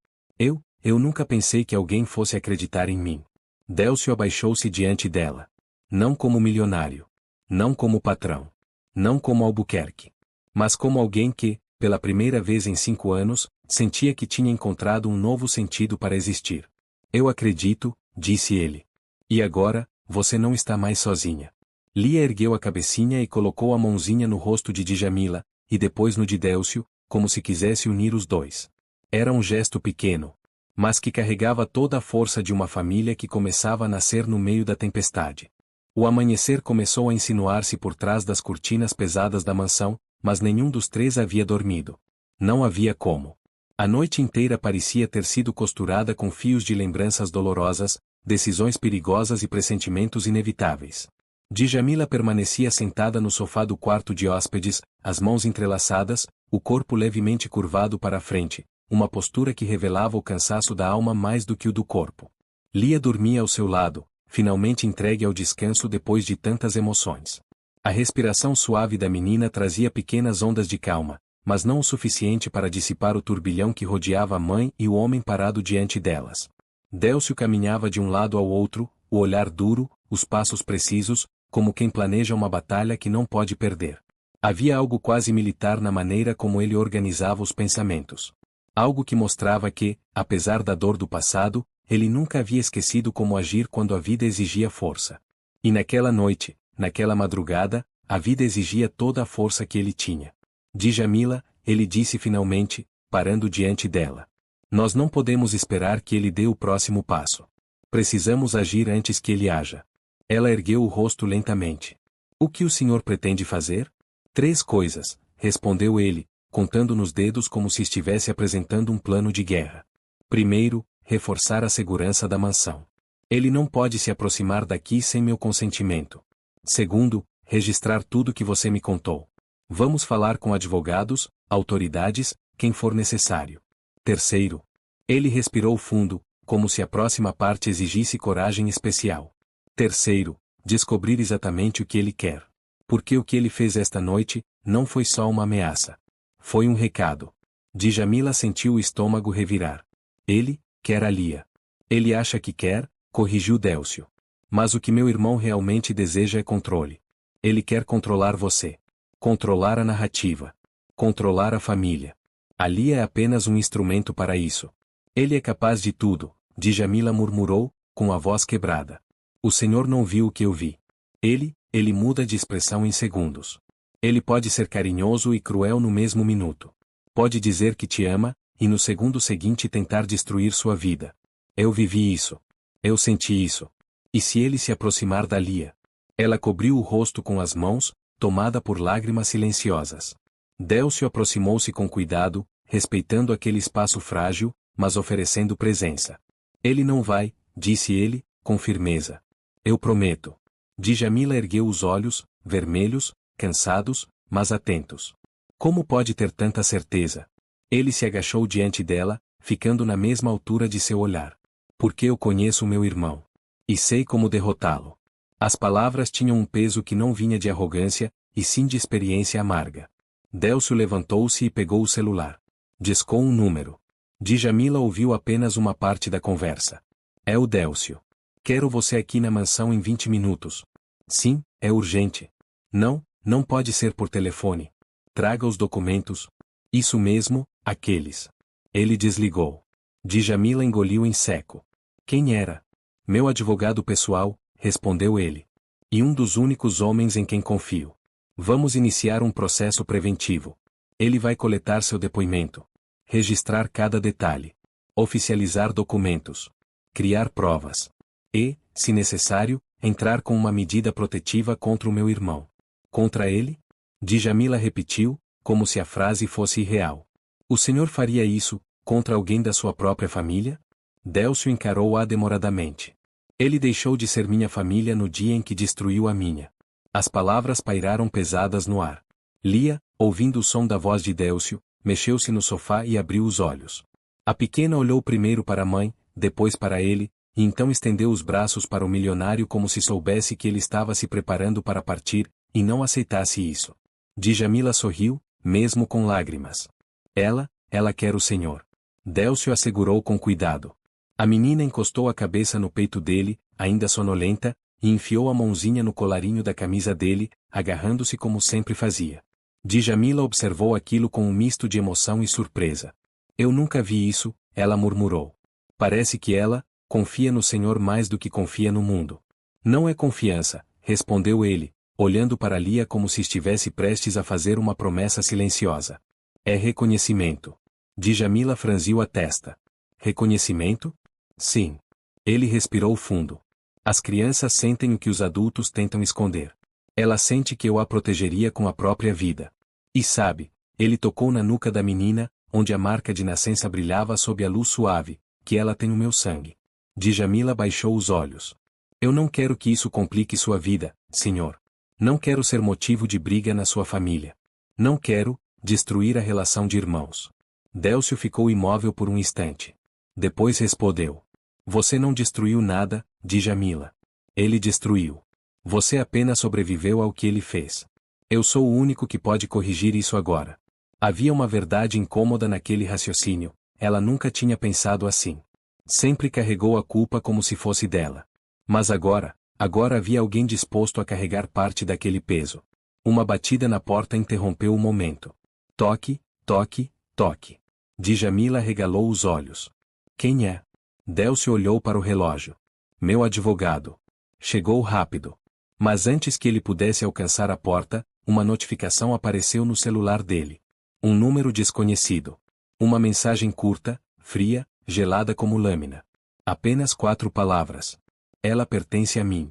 Eu nunca pensei que alguém fosse acreditar em mim. Délcio abaixou-se diante dela. Não como milionário. Não como patrão. Não como Albuquerque. Mas como alguém que, pela primeira vez em 5 anos, sentia que tinha encontrado um novo sentido para existir. Eu acredito, disse ele. E agora, você não está mais sozinha. Lia ergueu a cabecinha e colocou a mãozinha no rosto de Djamila, e depois no de Délcio, como se quisesse unir os dois. Era um gesto pequeno, mas que carregava toda a força de uma família que começava a nascer no meio da tempestade. O amanhecer começou a insinuar-se por trás das cortinas pesadas da mansão, mas nenhum dos três havia dormido. Não havia como. A noite inteira parecia ter sido costurada com fios de lembranças dolorosas, decisões perigosas e pressentimentos inevitáveis. Djamila permanecia sentada no sofá do quarto de hóspedes, as mãos entrelaçadas, o corpo levemente curvado para a frente, uma postura que revelava o cansaço da alma mais do que o do corpo. Lia dormia ao seu lado, finalmente entregue ao descanso depois de tantas emoções. A respiração suave da menina trazia pequenas ondas de calma, mas não o suficiente para dissipar o turbilhão que rodeava a mãe e o homem parado diante delas. Délcio caminhava de um lado ao outro, o olhar duro, os passos precisos, como quem planeja uma batalha que não pode perder. Havia algo quase militar na maneira como ele organizava os pensamentos. Algo que mostrava que, apesar da dor do passado, ele nunca havia esquecido como agir quando a vida exigia força. E naquela noite, naquela madrugada, a vida exigia toda a força que ele tinha. Djamila, ele disse finalmente, parando diante dela. Nós não podemos esperar que ele dê o próximo passo. Precisamos agir antes que ele haja. Ela ergueu o rosto lentamente. O que o senhor pretende fazer? 3 coisas, respondeu ele, contando nos dedos como se estivesse apresentando um plano de guerra. Primeiro, reforçar a segurança da mansão. Ele não pode se aproximar daqui sem meu consentimento. Segundo, registrar tudo que você me contou. Vamos falar com advogados, autoridades, quem for necessário. Terceiro. Ele respirou fundo, como se a próxima parte exigisse coragem especial. Terceiro, descobrir exatamente o que ele quer. Porque o que ele fez esta noite, não foi só uma ameaça. Foi um recado. Djamila sentiu o estômago revirar. Ele quer a Lia. Ele acha que quer, corrigiu Délcio. Mas o que meu irmão realmente deseja é controle. Ele quer controlar você. Controlar a narrativa. Controlar a família. A Lia é apenas um instrumento para isso. Ele é capaz de tudo, Djamila murmurou, com a voz quebrada. O senhor não viu o que eu vi. Ele muda de expressão em segundos. Ele pode ser carinhoso e cruel no mesmo minuto. Pode dizer que te ama, e no segundo seguinte tentar destruir sua vida. Eu vivi isso. Eu senti isso. E se ele se aproximar da Lia? Ela cobriu o rosto com as mãos, tomada por lágrimas silenciosas. Délcio aproximou-se com cuidado, respeitando aquele espaço frágil, mas oferecendo presença. Ele não vai, disse ele, com firmeza. Eu prometo. Djamila ergueu os olhos, vermelhos, cansados, mas atentos. Como pode ter tanta certeza? Ele se agachou diante dela, ficando na mesma altura de seu olhar. Porque eu conheço meu irmão. E sei como derrotá-lo. As palavras tinham um peso que não vinha de arrogância, e sim de experiência amarga. Délcio levantou-se e pegou o celular. Discou um número. Djamila ouviu apenas uma parte da conversa. É o Délcio. Quero você aqui na mansão em 20 minutos. Sim, é urgente. Não pode ser por telefone. Traga os documentos. Isso mesmo, Aqueles. Ele desligou. Djamila engoliu em seco. Quem era? Meu advogado pessoal, respondeu ele. E um dos únicos homens em quem confio. Vamos iniciar um processo preventivo. Ele vai coletar seu depoimento. Registrar cada detalhe. Oficializar documentos. Criar provas. E, se necessário, entrar com uma medida protetiva contra o meu irmão. Contra ele? Djamila repetiu, como se a frase fosse irreal. O senhor faria isso, contra alguém da sua própria família? Délcio encarou-a demoradamente. Ele deixou de ser minha família no dia em que destruiu a minha. As palavras pairaram pesadas no ar. Lia, ouvindo o som da voz de Délcio, mexeu-se no sofá e abriu os olhos. A pequena olhou primeiro para a mãe, depois para ele, e então estendeu os braços para o milionário como se soubesse que ele estava se preparando para partir, e não aceitasse isso. Djamila sorriu, mesmo com lágrimas. Ela quer o senhor. Délcio assegurou com cuidado. A menina encostou a cabeça no peito dele, ainda sonolenta, e enfiou a mãozinha no colarinho da camisa dele, agarrando-se como sempre fazia. Djamila observou aquilo com um misto de emoção e surpresa. Eu nunca vi isso, ela murmurou. Parece que ela confia no Senhor mais do que confia no mundo. Não é confiança, respondeu ele, olhando para Lia como se estivesse prestes a fazer uma promessa silenciosa. É reconhecimento. Djamila franziu a testa. Reconhecimento? Sim. Ele respirou fundo. As crianças sentem o que os adultos tentam esconder. Ela sente que eu a protegeria com a própria vida. E sabe, ele tocou na nuca da menina, onde a marca de nascença brilhava sob a luz suave, que ela tem o meu sangue. Djamila baixou os olhos. Eu não quero que isso complique sua vida, senhor. Não quero ser motivo de briga na sua família. Não quero destruir a relação de irmãos. Délcio ficou imóvel por um instante. Depois respondeu. Você não destruiu nada, Djamila. Ele destruiu. Você apenas sobreviveu ao que ele fez. Eu sou o único que pode corrigir isso agora. Havia uma verdade incômoda naquele raciocínio, ela nunca tinha pensado assim. Sempre carregou a culpa como se fosse dela. Mas agora havia alguém disposto a carregar parte daquele peso. Uma batida na porta interrompeu o momento. Toque, toque, toque. Djamila regalou os olhos. Quem é? Délcio olhou para o relógio. Meu advogado. Chegou rápido. Mas antes que ele pudesse alcançar a porta, uma notificação apareceu no celular dele. Um número desconhecido. Uma mensagem curta, fria, gelada como lâmina. Apenas 4 palavras. Ela pertence a mim.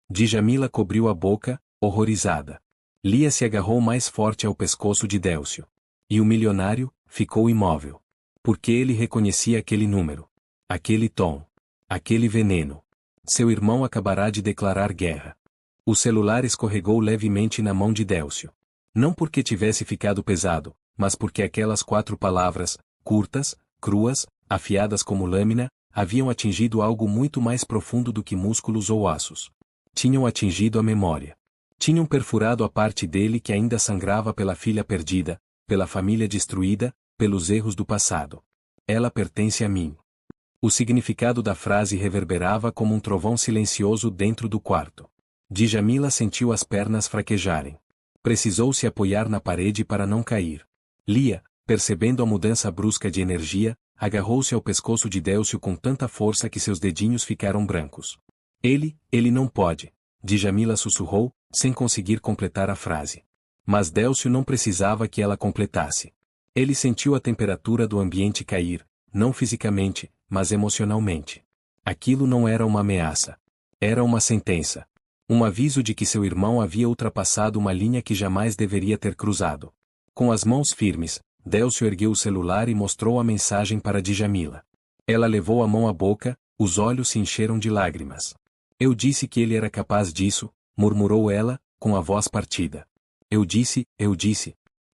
Djamila cobriu a boca, horrorizada. Lia se agarrou mais forte ao pescoço de Délcio. E o milionário ficou imóvel. Porque ele reconhecia aquele número. Aquele tom. Aquele veneno. Seu irmão acabará de declarar guerra. O celular escorregou levemente na mão de Délcio. Não porque tivesse ficado pesado, mas porque aquelas 4 palavras, curtas, cruas, afiadas como lâmina, haviam atingido algo muito mais profundo do que músculos ou ossos. Tinham atingido a memória. Tinham perfurado a parte dele que ainda sangrava pela filha perdida, pela família destruída, pelos erros do passado. Ela pertence a mim. O significado da frase reverberava como um trovão silencioso dentro do quarto. Djamila sentiu as pernas fraquejarem. Precisou se apoiar na parede para não cair. Lia, percebendo a mudança brusca de energia, agarrou-se ao pescoço de Délcio com tanta força que seus dedinhos ficaram brancos. Ele não pode. Djamila sussurrou, sem conseguir completar a frase. Mas Délcio não precisava que ela completasse. Ele sentiu a temperatura do ambiente cair, não fisicamente, mas emocionalmente. Aquilo não era uma ameaça. Era uma sentença. Um aviso de que seu irmão havia ultrapassado uma linha que jamais deveria ter cruzado. Com as mãos firmes, Délcio ergueu o celular e mostrou a mensagem para Djamila. Ela levou a mão à boca, os olhos se encheram de lágrimas. Eu disse que ele era capaz disso, murmurou ela, com a voz partida. Eu disse.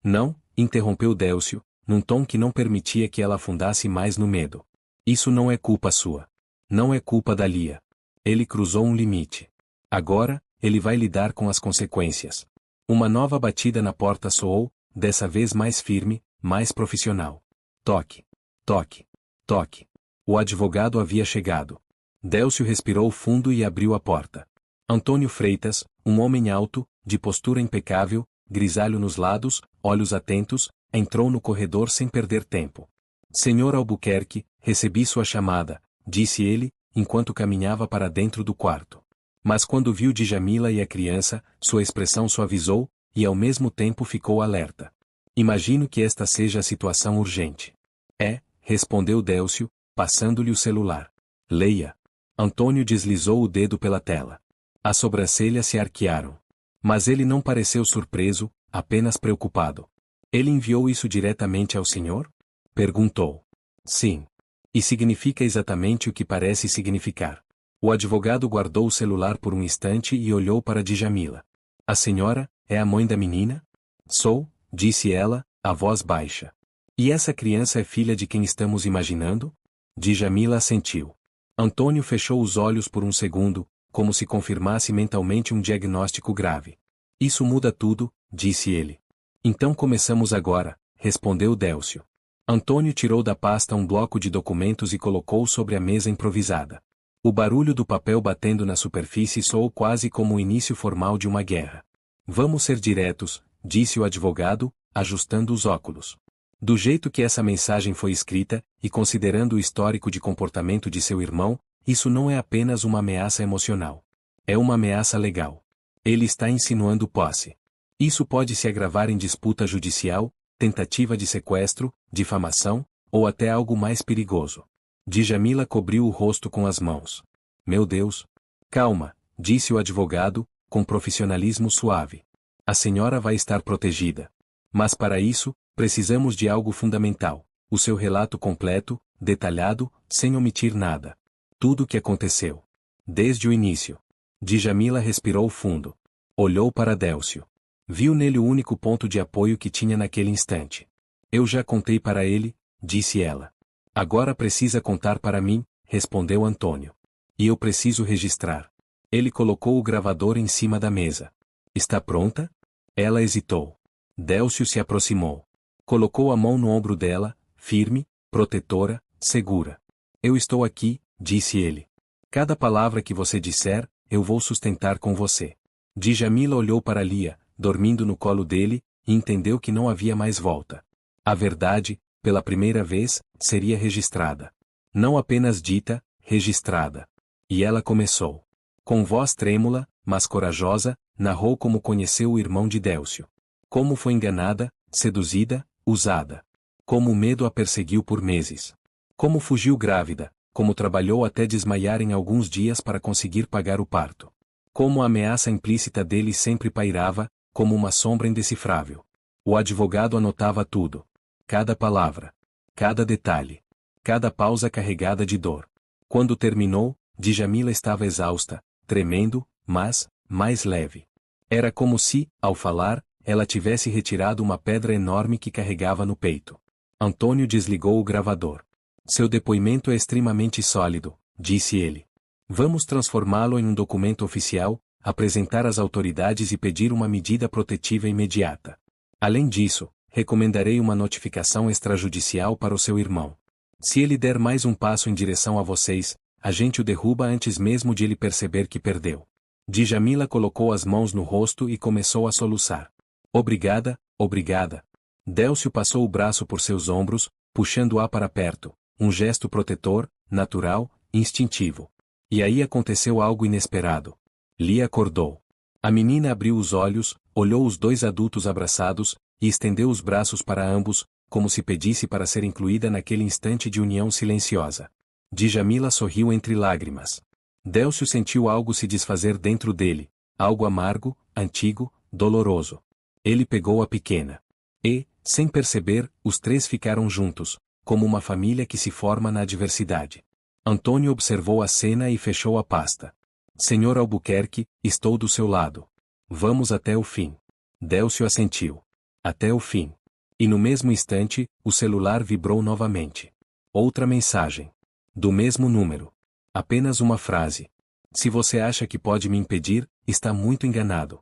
Não, interrompeu Délcio, num tom que não permitia que ela afundasse mais no medo. Isso não é culpa sua. Não é culpa da Lia. Ele cruzou um limite. Agora, ele vai lidar com as consequências. Uma nova batida na porta soou, dessa vez mais firme, mais profissional. Toque. Toque. Toque. O advogado havia chegado. Délcio respirou fundo e abriu a porta. Antônio Freitas, um homem alto, de postura impecável, grisalho nos lados, olhos atentos, entrou no corredor sem perder tempo. Senhor Albuquerque, recebi sua chamada, disse ele, enquanto caminhava para dentro do quarto. Mas quando viu Djamila e a criança, sua expressão suavizou, e ao mesmo tempo ficou alerta. Imagino que esta seja a situação urgente. É, respondeu Délcio, passando-lhe o celular. Leia. Antônio deslizou o dedo pela tela. As sobrancelhas se arquearam. Mas ele não pareceu surpreso, apenas preocupado. Ele enviou isso diretamente ao senhor? Perguntou. Sim. E significa exatamente o que parece significar. O advogado guardou o celular por um instante e olhou para Djamila. A senhora é a mãe da menina? Sou, disse ela, a voz baixa. E essa criança é filha de quem estamos imaginando? Djamila assentiu. Antônio fechou os olhos por um segundo, como se confirmasse mentalmente um diagnóstico grave. Isso muda tudo, disse ele. Então começamos agora, respondeu Délcio. Antônio tirou da pasta um bloco de documentos e colocou sobre a mesa improvisada. O barulho do papel batendo na superfície soou quase como o início formal de uma guerra. Vamos ser diretos, disse o advogado, ajustando os óculos. Do jeito que essa mensagem foi escrita, e considerando o histórico de comportamento de seu irmão, isso não é apenas uma ameaça emocional. É uma ameaça legal. Ele está insinuando posse. Isso pode se agravar em disputa judicial, tentativa de sequestro, difamação, ou até algo mais perigoso. Djamila cobriu o rosto com as mãos. Meu Deus! Calma, disse o advogado, com profissionalismo suave. A senhora vai estar protegida. Mas para isso, precisamos de algo fundamental. O seu relato completo, detalhado, sem omitir nada. Tudo o que aconteceu. Desde o início. Djamila respirou fundo. Olhou para Délcio. Viu nele o único ponto de apoio que tinha naquele instante. Eu já contei para ele, disse ela. Agora precisa contar para mim, respondeu Antônio. E eu preciso registrar. Ele colocou o gravador em cima da mesa. Está pronta? Ela hesitou. Délcio se aproximou. Colocou a mão no ombro dela, firme, protetora, segura. Eu estou aqui, disse ele. Cada palavra que você disser, eu vou sustentar com você. Djamila olhou para Lia, dormindo no colo dele, e entendeu que não havia mais volta. A verdade, pela primeira vez, seria registrada. Não apenas dita, registrada. E ela começou. Com voz trêmula, mas corajosa, narrou como conheceu o irmão de Délcio. Como foi enganada, seduzida, usada. Como o medo a perseguiu por meses. Como fugiu grávida, como trabalhou até desmaiar em alguns dias para conseguir pagar o parto. Como a ameaça implícita dele sempre pairava, como uma sombra indecifrável. O advogado anotava tudo. Cada palavra. Cada detalhe. Cada pausa carregada de dor. Quando terminou, Djamila estava exausta, tremendo, mas, mais leve. Era como se, ao falar, ela tivesse retirado uma pedra enorme que carregava no peito. Antônio desligou o gravador. Seu depoimento é extremamente sólido, disse ele. Vamos transformá-lo em um documento oficial, apresentar às autoridades e pedir uma medida protetiva imediata. Além disso, recomendarei uma notificação extrajudicial para o seu irmão. Se ele der mais um passo em direção a vocês, a gente o derruba antes mesmo de ele perceber que perdeu. Djamila colocou as mãos no rosto e começou a soluçar. Obrigada, obrigada. Délcio passou o braço por seus ombros, puxando-a para perto, um gesto protetor, natural, instintivo. E aí aconteceu algo inesperado. Lia acordou. A menina abriu os olhos, olhou os dois adultos abraçados, e estendeu os braços para ambos, como se pedisse para ser incluída naquele instante de união silenciosa. Djamila sorriu entre lágrimas. Délcio sentiu algo se desfazer dentro dele, algo amargo, antigo, doloroso. Ele pegou a pequena. E, sem perceber, os três ficaram juntos, como uma família que se forma na adversidade. Antônio observou a cena e fechou a pasta. Senhor Albuquerque, estou do seu lado. Vamos até o fim. Délcio assentiu. Até o fim. E no mesmo instante, o celular vibrou novamente. Outra mensagem. Do mesmo número. Apenas uma frase. Se você acha que pode me impedir, está muito enganado.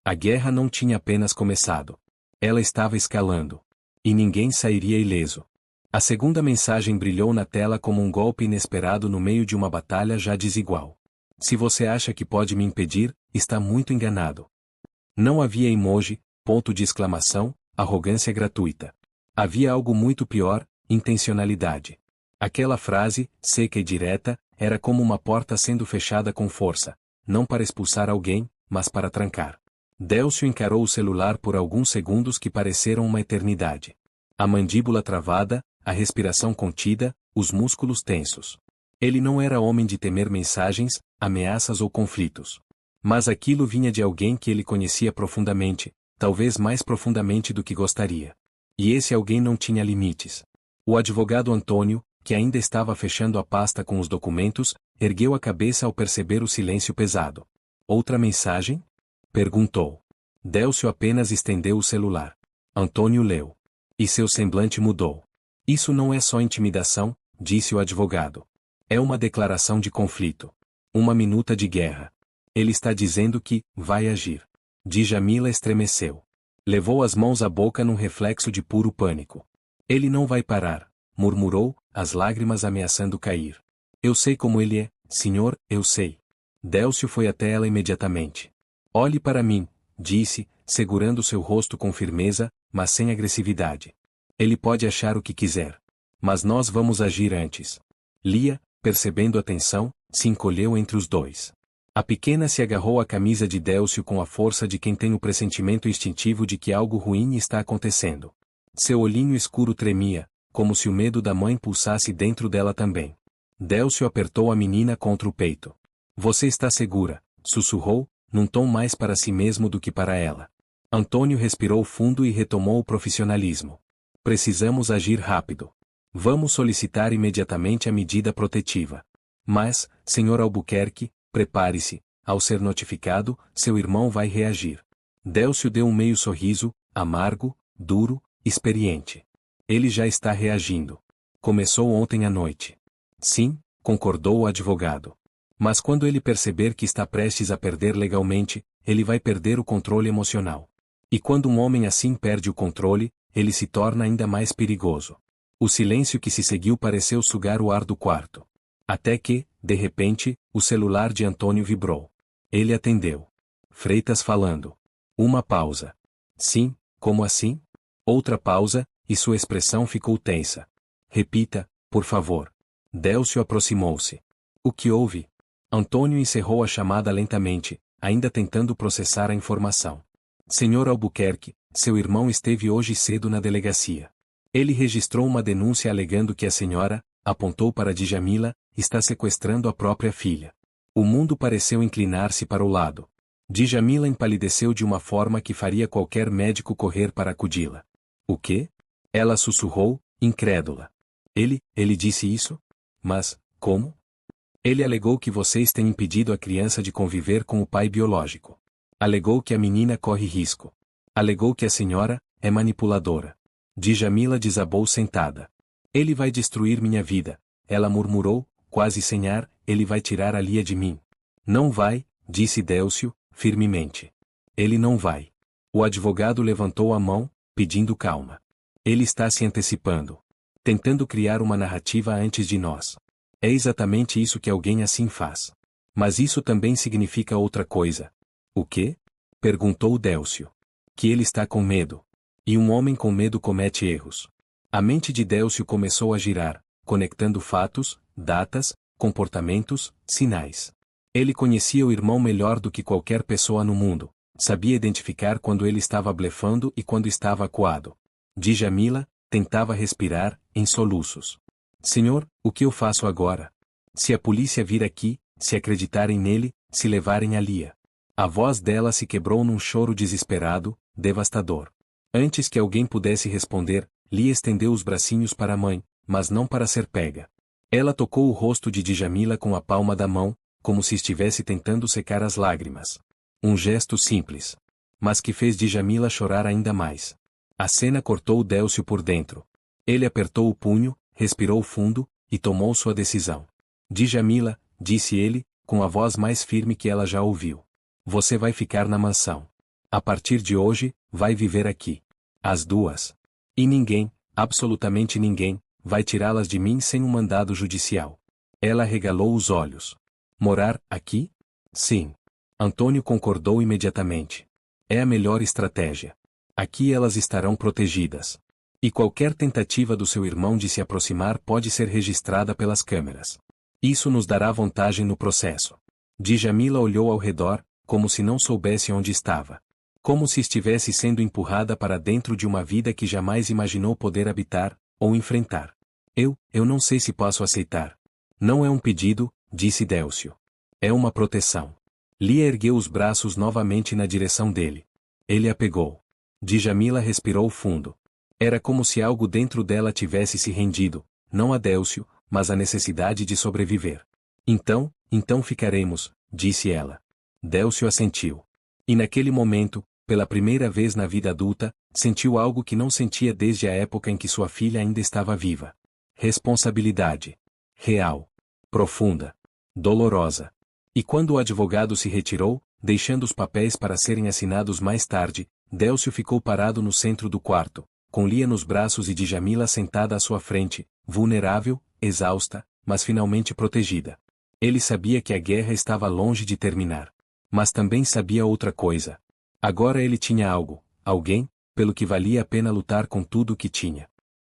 A guerra não tinha apenas começado. Ela estava escalando. E ninguém sairia ileso. A segunda mensagem brilhou na tela como um golpe inesperado no meio de uma batalha já desigual. Se você acha que pode me impedir, está muito enganado. Não havia emoji, ponto de exclamação, arrogância gratuita. Havia algo muito pior, intencionalidade. Aquela frase, seca e direta, era como uma porta sendo fechada com força, não para expulsar alguém, mas para trancar. Délcio encarou o celular por alguns segundos que pareceram uma eternidade. A mandíbula travada, a respiração contida, os músculos tensos. Ele não era homem de temer mensagens, ameaças ou conflitos. Mas aquilo vinha de alguém que ele conhecia profundamente, talvez mais profundamente do que gostaria. E esse alguém não tinha limites. O advogado Antônio, que ainda estava fechando a pasta com os documentos, ergueu a cabeça ao perceber o silêncio pesado. Outra mensagem? Perguntou. Délcio apenas estendeu o celular. Antônio leu. E seu semblante mudou. Isso não é só intimidação, disse o advogado. É uma declaração de conflito. Uma minuta de guerra. Ele está dizendo que vai agir. Djamila estremeceu. Levou as mãos à boca num reflexo de puro pânico. Ele não vai parar, murmurou, as lágrimas ameaçando cair. Eu sei como ele é, senhor, eu sei. Délcio foi até ela imediatamente. Olhe para mim, disse, segurando seu rosto com firmeza, mas sem agressividade. Ele pode achar o que quiser. Mas nós vamos agir antes. Lia, percebendo a tensão, se encolheu entre os dois. A pequena se agarrou à camisa de Délcio com a força de quem tem o pressentimento instintivo de que algo ruim está acontecendo. Seu olhinho escuro tremia, como se o medo da mãe pulsasse dentro dela também. Délcio apertou a menina contra o peito. Você está segura, sussurrou, num tom mais para si mesmo do que para ela. Antônio respirou fundo e retomou o profissionalismo. Precisamos agir rápido. Vamos solicitar imediatamente a medida protetiva. Mas, senhor Albuquerque, prepare-se, ao ser notificado, seu irmão vai reagir. Délcio deu um meio sorriso, amargo, duro, experiente. Ele já está reagindo. Começou ontem à noite. Sim, concordou o advogado. Mas quando ele perceber que está prestes a perder legalmente, ele vai perder o controle emocional. E quando um homem assim perde o controle, ele se torna ainda mais perigoso. O silêncio que se seguiu pareceu sugar o ar do quarto. Até que, de repente, o celular de Antônio vibrou. Ele atendeu. Freitas falando. Uma pausa. Sim, como assim? Outra pausa, e sua expressão ficou tensa. Repita, por favor. Délcio aproximou-se. O que houve? Antônio encerrou a chamada lentamente, ainda tentando processar a informação. Senhor Albuquerque, seu irmão esteve hoje cedo na delegacia. Ele registrou uma denúncia alegando que a senhora, apontou para Djamila, está sequestrando a própria filha. O mundo pareceu inclinar-se para o lado. Djamila empalideceu de uma forma que faria qualquer médico correr para acudi-la. O quê? Ela sussurrou, incrédula. Ele disse isso? Mas, como? Ele alegou que vocês têm impedido a criança de conviver com o pai biológico. Alegou que a menina corre risco. Alegou que a senhora é manipuladora. Djamila desabou sentada. Ele vai destruir minha vida, ela murmurou, quase sem ar, ele vai tirar a Lia de mim. Não vai, disse Délcio, firmemente. Ele não vai. O advogado levantou a mão, pedindo calma. Ele está se antecipando. Tentando criar uma narrativa antes de nós. É exatamente isso que alguém assim faz. Mas isso também significa outra coisa. O quê? Perguntou Délcio. Que ele está com medo. E um homem com medo comete erros. A mente de Délcio começou a girar, conectando fatos, datas, comportamentos, sinais. Ele conhecia o irmão melhor do que qualquer pessoa no mundo. Sabia identificar quando ele estava blefando e quando estava acuado. Djamila tentava respirar, em soluços. Senhor, o que eu faço agora? Se a polícia vir aqui, se acreditarem nele, se levarem a Lia. A voz dela se quebrou num choro desesperado, devastador. Antes que alguém pudesse responder, Lia estendeu os bracinhos para a mãe, mas não para ser pega. Ela tocou o rosto de Djamila com a palma da mão, como se estivesse tentando secar as lágrimas. Um gesto simples. Mas que fez Djamila chorar ainda mais. A cena cortou Délcio por dentro. Ele apertou o punho, respirou fundo, e tomou sua decisão. Djamila, disse ele, com a voz mais firme que ela já ouviu. Você vai ficar na mansão. A partir de hoje, vai viver aqui. As duas. E ninguém, absolutamente ninguém, vai tirá-las de mim sem um mandado judicial. Ela regalou os olhos. Morar aqui? Sim. Antônio concordou imediatamente. É a melhor estratégia. Aqui elas estarão protegidas. E qualquer tentativa do seu irmão de se aproximar pode ser registrada pelas câmeras. Isso nos dará vantagem no processo. Djamila olhou ao redor, como se não soubesse onde estava. Como se estivesse sendo empurrada para dentro de uma vida que jamais imaginou poder habitar, ou enfrentar. Eu não sei se posso aceitar. Não é um pedido, disse Délcio. É uma proteção. Lia ergueu os braços novamente na direção dele. Ele a pegou. Djamila respirou fundo. Era como se algo dentro dela tivesse se rendido, não a Délcio, mas à necessidade de sobreviver. Então ficaremos, disse ela. Délcio assentiu. E naquele momento, pela primeira vez na vida adulta, sentiu algo que não sentia desde a época em que sua filha ainda estava viva. Responsabilidade. Real. Profunda. Dolorosa. E quando o advogado se retirou, deixando os papéis para serem assinados mais tarde, Délcio ficou parado no centro do quarto, com Lia nos braços e Djamila sentada à sua frente, vulnerável, exausta, mas finalmente protegida. Ele sabia que a guerra estava longe de terminar. Mas também sabia outra coisa. Agora ele tinha algo, alguém, pelo que valia a pena lutar com tudo o que tinha.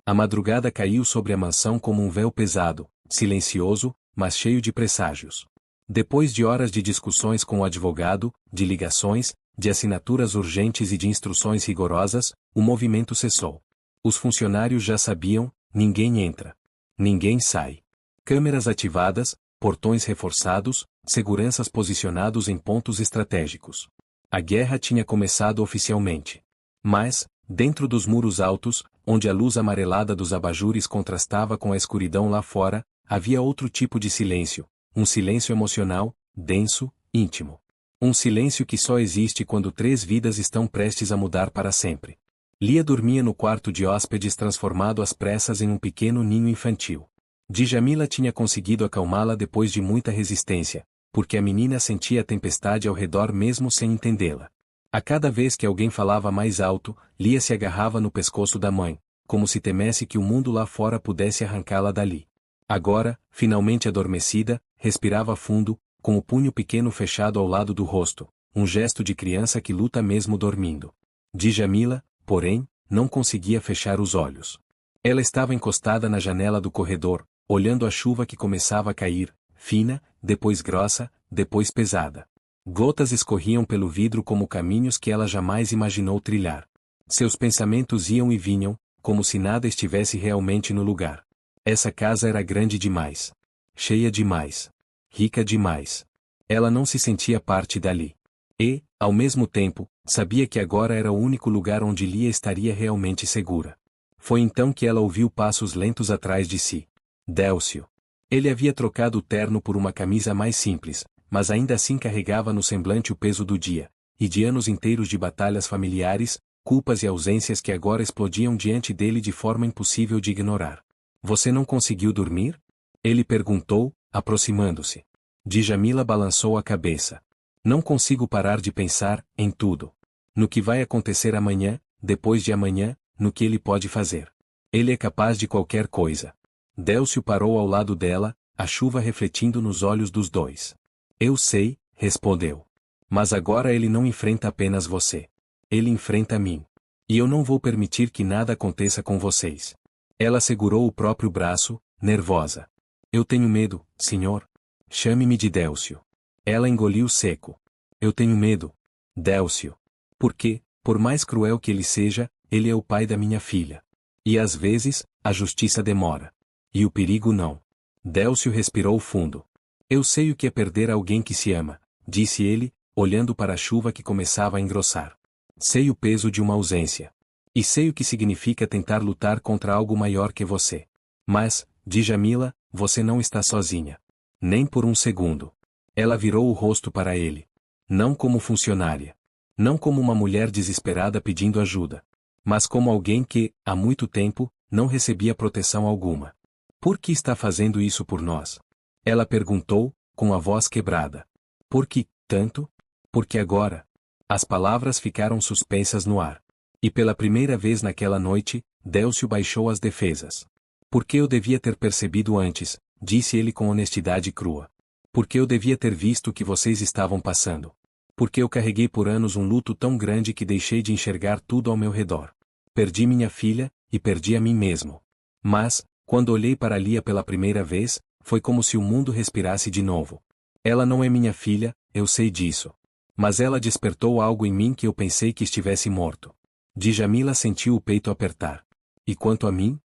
A madrugada caiu sobre a mansão como um véu pesado, silencioso, mas cheio de presságios. Depois de horas de discussões com o advogado, de ligações, de assinaturas urgentes e de instruções rigorosas, o movimento cessou. Os funcionários já sabiam, ninguém entra. Ninguém sai. Câmeras ativadas, portões reforçados, seguranças posicionados em pontos estratégicos. A guerra tinha começado oficialmente. Mas, dentro dos muros altos, onde a luz amarelada dos abajures contrastava com a escuridão lá fora, havia outro tipo de silêncio. Um silêncio emocional, denso, íntimo. Um silêncio que só existe quando 3 vidas estão prestes a mudar para sempre. Lia dormia no quarto de hóspedes transformado às pressas em um pequeno ninho infantil. Djamila tinha conseguido acalmá-la depois de muita resistência, porque a menina sentia a tempestade ao redor mesmo sem entendê-la. A cada vez que alguém falava mais alto, Lia se agarrava no pescoço da mãe, como se temesse que o mundo lá fora pudesse arrancá-la dali. Agora, finalmente adormecida, respirava fundo, com o punho pequeno fechado ao lado do rosto, um gesto de criança que luta mesmo dormindo. Djamila, porém, não conseguia fechar os olhos. Ela estava encostada na janela do corredor, olhando a chuva que começava a cair, fina, depois grossa, depois pesada. Gotas escorriam pelo vidro como caminhos que ela jamais imaginou trilhar. Seus pensamentos iam e vinham, como se nada estivesse realmente no lugar. Essa casa era grande demais. Cheia demais. Rica demais. Ela não se sentia parte dali. E, ao mesmo tempo, sabia que agora era o único lugar onde Lia estaria realmente segura. Foi então que ela ouviu passos lentos atrás de si. Délcio. Ele havia trocado o terno por uma camisa mais simples, mas ainda assim carregava no semblante o peso do dia, e de anos inteiros de batalhas familiares, culpas e ausências que agora explodiam diante dele de forma impossível de ignorar. Você não conseguiu dormir? Ele perguntou, aproximando-se. Djamila balançou a cabeça. Não consigo parar de pensar, em tudo. No que vai acontecer amanhã, depois de amanhã, no que ele pode fazer. Ele é capaz de qualquer coisa. Délcio parou ao lado dela, a chuva refletindo nos olhos dos dois. Eu sei, respondeu. Mas agora ele não enfrenta apenas você. Ele enfrenta mim. E eu não vou permitir que nada aconteça com vocês. Ela segurou o próprio braço, nervosa. Eu tenho medo, senhor. Chame-me de Délcio. Ela engoliu seco. Eu tenho medo. Délcio. Porque, por mais cruel que ele seja, ele é o pai da minha filha. E às vezes, a justiça demora. E o perigo não. Délcio respirou fundo. Eu sei o que é perder alguém que se ama, disse ele, olhando para a chuva que começava a engrossar. Sei o peso de uma ausência. E sei o que significa tentar lutar contra algo maior que você. Mas, Djamila, você não está sozinha. Nem por um segundo. Ela virou o rosto para ele. Não como funcionária. Não como uma mulher desesperada pedindo ajuda. Mas como alguém que, há muito tempo, não recebia proteção alguma. Por que está fazendo isso por nós? Ela perguntou, com a voz quebrada. Por que, tanto? Porque agora. As palavras ficaram suspensas no ar. E pela primeira vez naquela noite, Délcio baixou as defesas. Porque eu devia ter percebido antes, disse ele com honestidade crua. Porque eu devia ter visto o que vocês estavam passando. Porque eu carreguei por anos um luto tão grande que deixei de enxergar tudo ao meu redor. Perdi minha filha, e perdi a mim mesmo. Mas, quando olhei para Lia pela primeira vez, foi como se o mundo respirasse de novo. Ela não é minha filha, eu sei disso. Mas ela despertou algo em mim que eu pensei que estivesse morto. Djamila sentiu o peito apertar. E quanto a mim?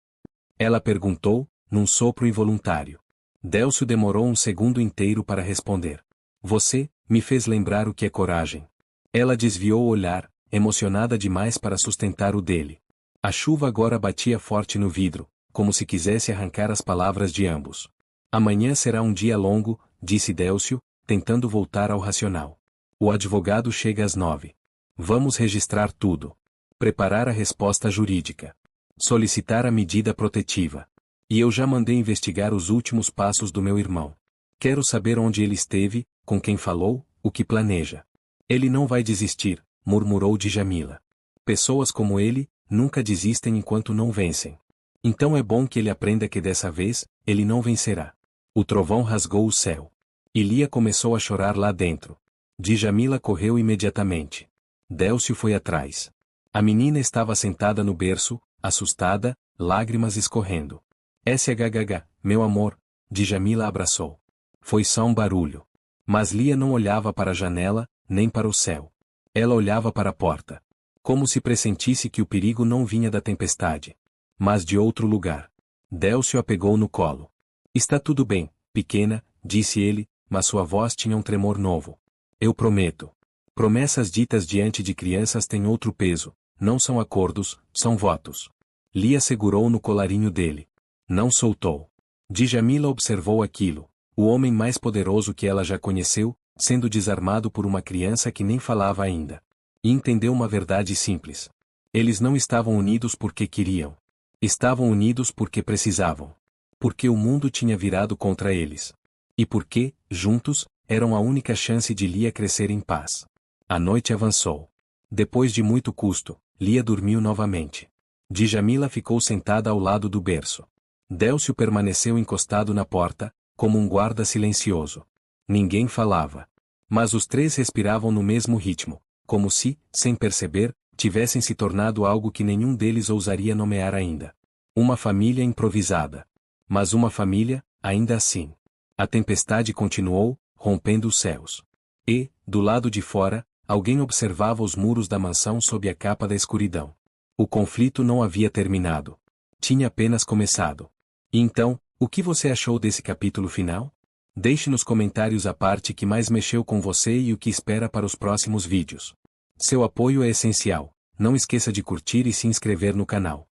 Ela perguntou, num sopro involuntário. Délcio demorou um segundo inteiro para responder. Você, me fez lembrar o que é coragem. Ela desviou o olhar, emocionada demais para sustentar o dele. A chuva agora batia forte no vidro, como se quisesse arrancar as palavras de ambos. Amanhã será um dia longo, disse Délcio, tentando voltar ao racional. O advogado chega às 9. Vamos registrar tudo. Preparar a resposta jurídica. Solicitar a medida protetiva. E eu já mandei investigar os últimos passos do meu irmão. Quero saber onde ele esteve, com quem falou, o que planeja. Ele não vai desistir, murmurou Djamila. Pessoas como ele, nunca desistem enquanto não vencem. Então é bom que ele aprenda que dessa vez, ele não vencerá. O trovão rasgou o céu. E Lia começou a chorar lá dentro. Djamila correu imediatamente. Délcio foi atrás. A menina estava sentada no berço, assustada, lágrimas escorrendo. SHHH, meu amor, Djamila abraçou. Foi só um barulho. Mas Lia não olhava para a janela, nem para o céu. Ela olhava para a porta. Como se pressentisse que o perigo não vinha da tempestade, mas de outro lugar. Délcio a pegou no colo. Está tudo bem, pequena, disse ele, mas sua voz tinha um tremor novo. Eu prometo. Promessas ditas diante de crianças têm outro peso, não são acordos, são votos. Lia segurou no colarinho dele. Não soltou. Djamila observou aquilo, o homem mais poderoso que ela já conheceu, sendo desarmado por uma criança que nem falava ainda. E entendeu uma verdade simples. Eles não estavam unidos porque queriam. Estavam unidos porque precisavam. Porque o mundo tinha virado contra eles. E porque, juntos, eram a única chance de Lia crescer em paz. A noite avançou. Depois de muito custo, Lia dormiu novamente. Djamila ficou sentada ao lado do berço. Délcio permaneceu encostado na porta, como um guarda silencioso. Ninguém falava. Mas os três respiravam no mesmo ritmo, como se, sem perceber, tivessem se tornado algo que nenhum deles ousaria nomear ainda. Uma família improvisada. Mas uma família, ainda assim. A tempestade continuou, rompendo os céus. E, do lado de fora, alguém observava os muros da mansão sob a capa da escuridão. O conflito não havia terminado. Tinha apenas começado. E então, o que você achou desse capítulo final? Deixe nos comentários a parte que mais mexeu com você e o que espera para os próximos vídeos. Seu apoio é essencial. Não esqueça de curtir e se inscrever no canal.